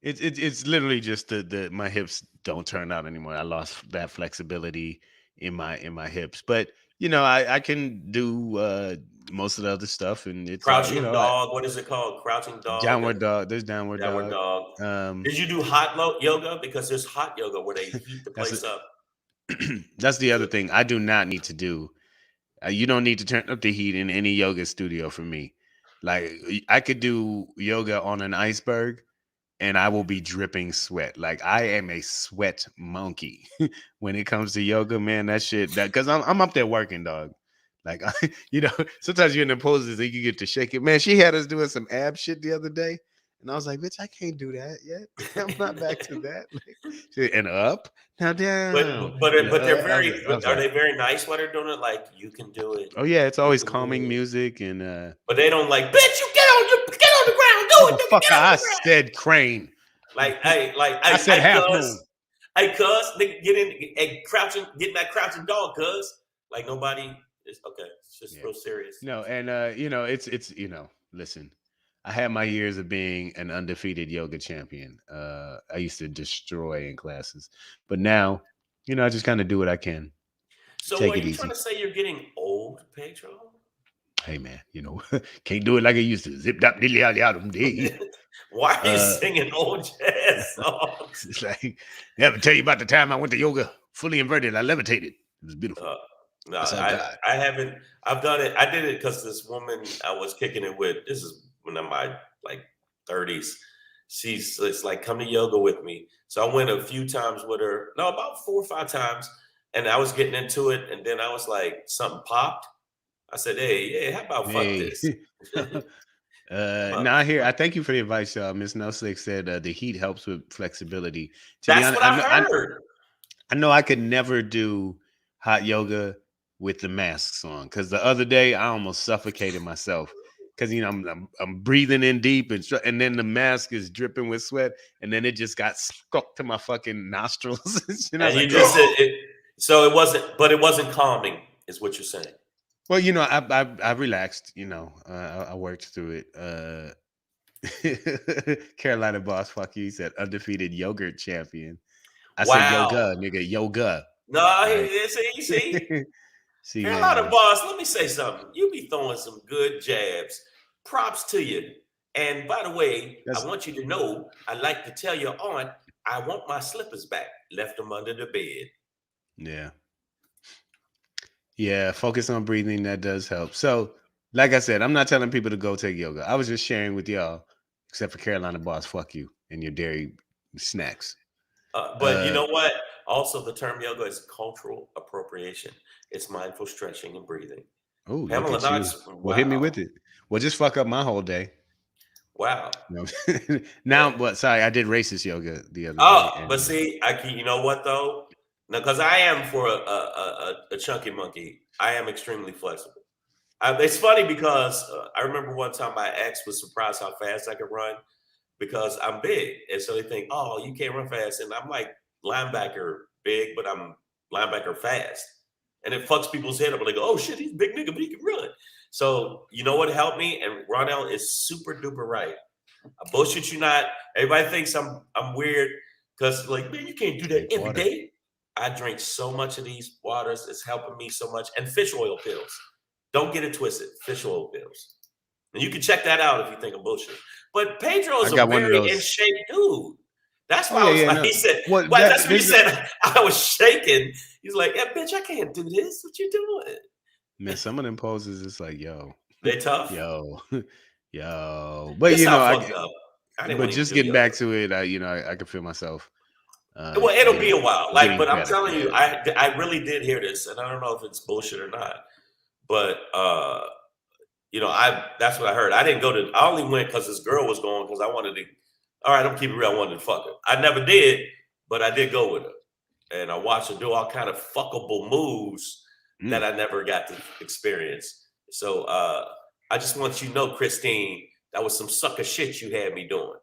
It's literally just my hips don't turn out anymore. I lost that flexibility in my hips, but I can do most of the other stuff, and it's crouching dog. What is it called? Crouching dog. Downward dog. There's downward dog. Did you do hot yoga? Because there's hot yoga where they heat the place up. That's the other thing I do not need to do You don't need to turn up the heat in any yoga studio for me. Like I could do yoga on an iceberg and I will be dripping sweat. Like I am a sweat monkey when it comes to yoga, man. That shit, that because I'm up there working, dog. Like sometimes you're in the poses and you get to shake it. Man, she had us doing some ab shit the other day, and I was like, bitch, I can't do that yet. I'm not back to that. And up, now down, and But they're up. very. I was Are like, they very nice while they're doing it? Like you can do it. oh yeah, it's You always can do calming it. music and But they don't like, bitch. You get on the ground. Do it, nigga. motherfucker. Get on I the ground. said crane. I said half moon. Hey, cuz, nigga, get in, hey, crouching, get in that crouching dog, cuz. Like nobody is okay. It's just real serious. No, and it's listen, I had my years of being an undefeated yoga champion. I used to destroy in classes, but now, I just kind of do what I can. So, Take are it you trying easy. to say you're getting old, Pedro? Hey man, can't do it like I used to. Zip dop dilly out day. Why are you singing old jazz songs? It's like, never tell you about the time I went to yoga, fully inverted. I levitated. It was beautiful. No, I saw God. I haven't. I've done it. I did it because this woman I was kicking it with. This is when I'm my like 30s. It's like, come to yoga with me. So I went a few times with her. No, about 4 or 5 times, and I was getting into it. And then I was like, something popped. I said, hey, yeah, how about fuck Hey. this? I thank you for the advice. Miss Nelslick said the heat helps with flexibility. To be That's honest, what I heard. I know I could never do hot yoga with the masks on because the other day I almost suffocated myself because I'm breathing in deep and then the mask is dripping with sweat and then it just got stuck to my fucking nostrils. And I was And you like, just said it. So it wasn't calming, is what you're saying. well, I relaxed. I worked through it. Carolina boss, fuck you. He said undefeated yogurt champion. I said Wow. yoga, nigga, yoga. No, Right? see. See, Carolina man. boss, let me say something. You be throwing some good jabs. Props to you. And by the way, I want you to know, I like to tell your aunt, I want my slippers back. Left them under the bed. Yeah. Yeah, focus on breathing. That does help. So, like I said, I'm not telling people to go take yoga. I was just sharing with y'all, except for Carolina boss, fuck you and your dairy snacks. But you know what? Also, the term yoga is cultural appropriation. It's mindful stretching and breathing. Oh, Pamela look at Knox, you. Well, hit me wow. with it. Well, just fuck up my whole day. Wow. No. Now, but sorry, I did racist yoga the other day. Oh, but see, you know what though? No, because I am for a chunky monkey. I am extremely flexible. It's funny because I remember one time my ex was surprised how fast I could run because I'm big, and so they think, "Oh, you can't run fast," and I'm like linebacker big, but I'm linebacker fast, and it fucks people's head up. They go, "Oh shit, he's a big nigga, but he can run." So you know what helped me? And Ronell is super duper right. I bullshit you not. Everybody thinks I'm weird because like, man, you can't do that every day. I drink so much of these waters. It's helping me so much. And fish oil pills. Don't get it twisted. Fish oil pills. And you can check that out if you think I'm bullshit. But Pedro is a very in shape dude. That's why I was like, he said, that's what he said. I was shaking. He's like, yeah, bitch, I can't do this. What you doing? Man, some of them poses, it's like, yo. They tough? Yo. But this but just getting back to it, I can feel myself. Well, it'll be a while. But I'm telling you, I really did hear this, and I don't know if it's bullshit or not. But that's what I heard. I didn't go to. I only went because this girl was going because I wanted to. All right, I'm keeping it real. I wanted to fuck her. I never did, but I did go with her, and I watched her do all kind of fuckable moves that I never got to experience. So I just want you to know, Christine, that was some sucker shit you had me doing.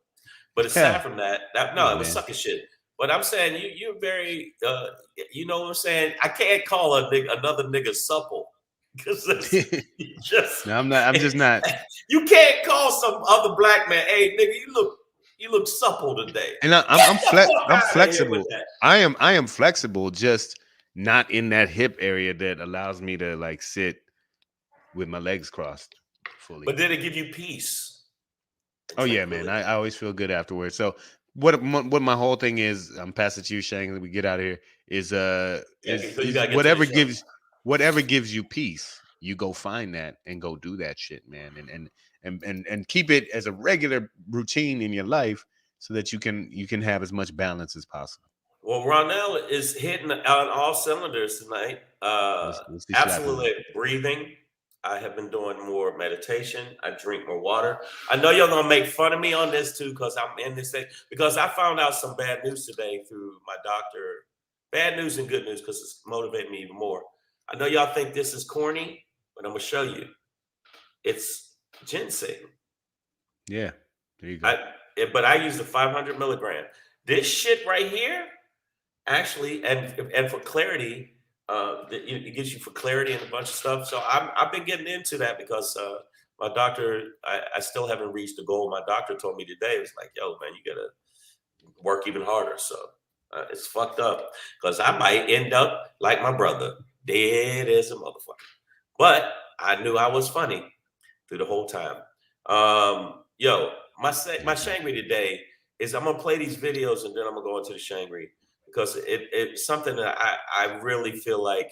But aside from that, it was sucker shit. But I'm saying you're very, you know what I'm saying? I can't call another nigga supple because just. No, I'm not. I'm just not. You can't call some other black man, hey nigga, you look supple today. And I'm flexible. I am flexible, just not in that hip area that allows me to like sit with my legs crossed fully. But did it give you peace? Oh yeah, man. I always feel good afterwards. So what my whole thing is, I'm past it to you, Shang, we get out of here, is whatever gives you peace. you go find that and go do that shit, man, and keep it as a regular routine in your life so that you can have as much balance as possible. Well, Ronell is hitting on all cylinders tonight. Let's see Absolutely breathing. I have been doing more meditation. I drink more water. I know you're gonna make fun of me on this too, because I'm in this thing. Because I found out some bad news today through my doctor. Bad news and good news, because it's motivated me even more. I know y'all think this is corny, but I'm gonna show you. It's ginseng. Yeah, there you go. But I use the 500 milligram. This shit right here, actually, and for clarity, it gives you for clarity and a bunch of stuff. So I've been getting into that because my doctor, I still haven't reached the goal. My doctor told me today, it was like, yo, man, you gotta work even harder. So it's fucked up because I might end up like my brother, dead as a motherfucker. But I knew I was funny through the whole time. Yo, my SHANGRY today is I'm gonna play these videos and then I'm gonna go into the SHANGRY because it's something that I really feel like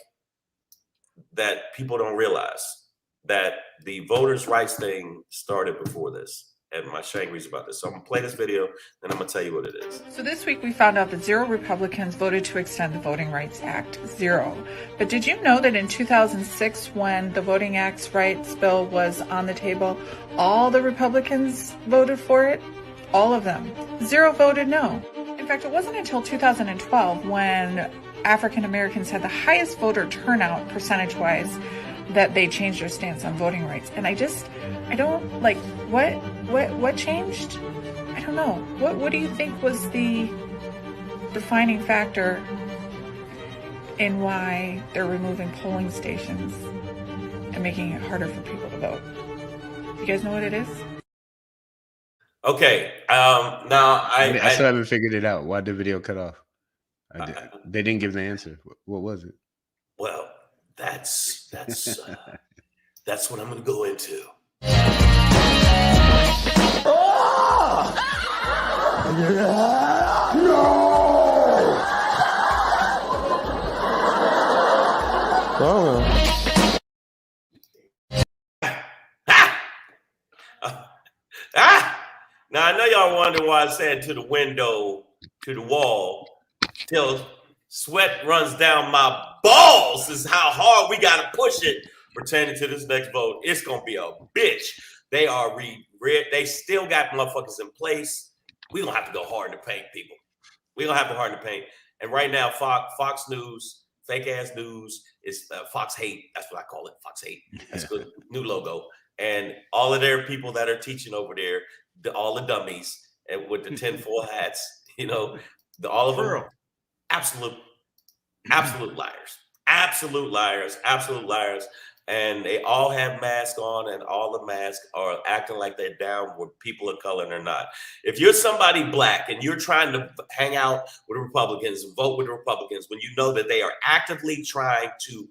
that people don't realize, that the voters' rights thing started before this. And my SHANGRY's about this. So I'm gonna play this video and I'm gonna tell you what it is. So this week we found out that 0 Republicans voted to extend the Voting Rights Act. 0. But did you know that in 2006, when the Voting Rights bill was on the table, all the Republicans voted for it? All of them. 0 voted no. In fact, it wasn't until 2012 when African Americans had the highest voter turnout percentage-wise that they changed their stance on voting rights. And I don't like, what changed? I don't know. What do you think was the defining factor in why they're removing polling stations and making it harder for people to vote? You guys know what it is? Okay. Now I still haven't figured it out. Why did the video cut off? They didn't give the answer. What was it? Well, that's what I'm going to go into. Now I know y'all wonder why I said to the window, to the wall, till sweat runs down my balls is how hard we got to push it pertaining to this next vote. It's going to be a bitch. They are they still got motherfuckers in place. We're going to have to go hard in the paint, people. We're going to have to hard in the paint. And right now, Fox News, fake ass news, is Fox Hate. That's what I call it, Fox Hate. That's good. New logo. And all of their people that are teaching over there, all the dummies and with the tinfoil hats, you know, all of them, absolute liars. And they all have masks on, and all the masks are acting like they're down with people of color and they're not. If you're somebody black and you're trying to hang out with the Republicans, vote with the Republicans, when you know that they are actively trying to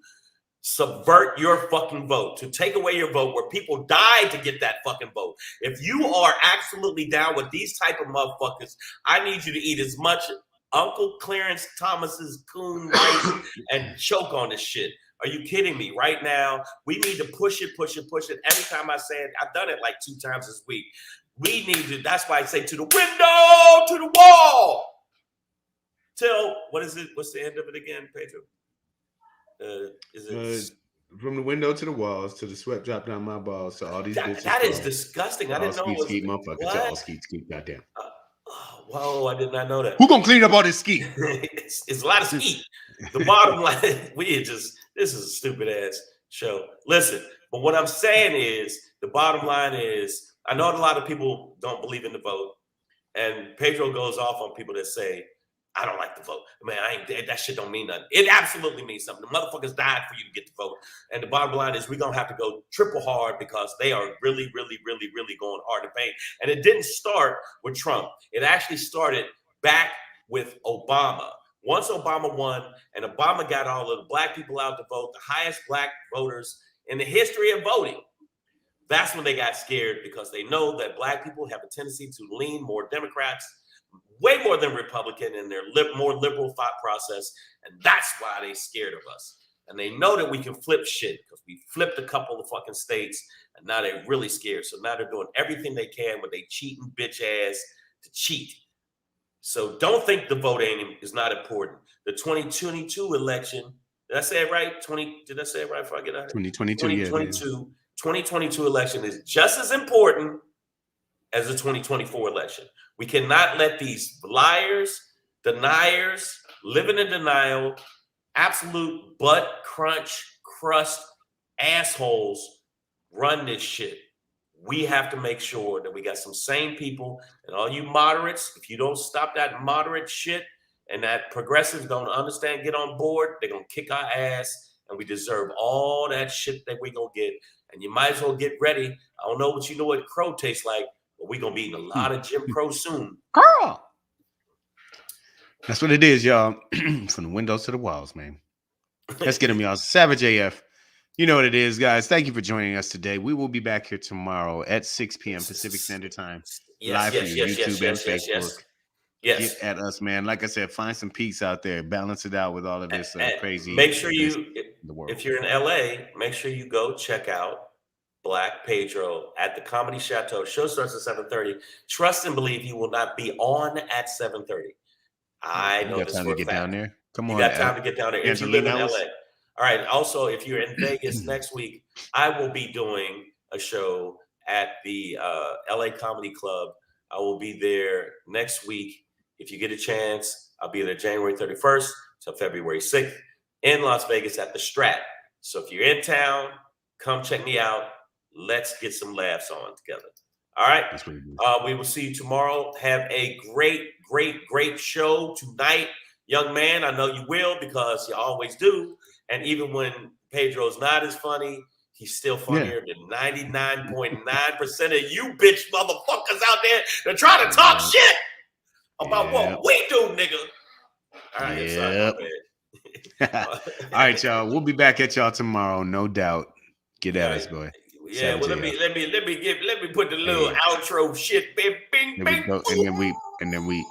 subvert your fucking vote, to take away your vote, where people died to get that fucking vote. If you are absolutely down with these type of motherfuckers, I need you to eat as much Uncle Clarence Thomas's coon rice and choke on this shit. Are you kidding me? Right now, we need to push it. Every time I say it, I've done it like 2 times this week. We need to, that's why I say to the window, to the wall. Till, what is it? What's the end of it again, Pedro? Is it from the window to the walls, to the sweat drop down my balls, to all these bitches? That is disgusting. I didn't know it was skeet, motherfucker. To all skeet, goddamn. Whoa, I did not know that. Who gonna clean up all this skeet? it's a lot of skeet. The bottom line, this is a stupid ass show. Listen, but what I'm saying is, the bottom line is, I know a lot of people don't believe in the vote, and Pedro goes off on people that say, I don't like the vote. Man, that shit don't mean nothing. It absolutely means something. The motherfuckers died for you to get the vote. And the bottom line is, we're going to have to go triple hard because they are really going hard to paint. And it didn't start with Trump. It actually started back with Obama. Once Obama won and Obama got all of the black people out to vote, the highest black voters in the history of voting, that's when they got scared, because they know that black people have a tendency to lean more Democrats, way more than Republican, in their more liberal thought process. And that's why they're scared of us. And they know that we can flip shit because we flipped a couple of fucking states and now they're really scared. So now they're doing everything they can with they cheating bitch ass to cheat. So don't think the vote is not important. The 2022 election, did I say it right? Did I say it right before I get out of here? 2022 election is just as important as the 2024 election. We cannot let these liars, deniers, living in denial, absolute butt crust assholes run this shit. We have to make sure that we got some sane people, and all you moderates, if you don't stop that moderate shit and that progressives don't understand, get on board, they're going to kick our ass, and we deserve all that shit that we're going to get. And you might as well get ready. I don't know what you know what crow tastes like, but we're going to be eating a lot of Jim Crow soon. Girl! That's what it is, y'all. From the windows to the walls, man. Let's get them, y'all. Savage AF. You know what it is, guys. Thank you for joining us today. We will be back here tomorrow at 6 p.m. Pacific Standard Time. Live from YouTube and Facebook. Yes. Get at us, man. Like I said, find some peace out there. Balance it out with all of this crazy. Make sure if you're in LA, make sure you go check out Black Pedro at the Comedy Chateau. Show starts at 7:30. Trust and believe you will not be on at 7:30. I know this for a fact. Down there. Come on, you got time to get down there if you live in LA. All right. Also, if you're in Vegas next week, I will be doing a show at the LA Comedy Club. I will be there next week. If you get a chance, I'll be there January 31st to February 6th in Las Vegas at the Strat. So if you're in town, come check me out. Let's get some laughs on together. All right. We will see you tomorrow. Have a great show tonight. Young man, I know you will because you always do. And even when Pedro's not as funny, he's still funnier than 99.9% of you bitch motherfuckers out there that try to talk shit about what we do, nigga. All right, All right, y'all. We'll be back at y'all tomorrow, no doubt. Get at us, boy. Yeah, well, let me put the little outro shit. Bing, bing, bing. And then we.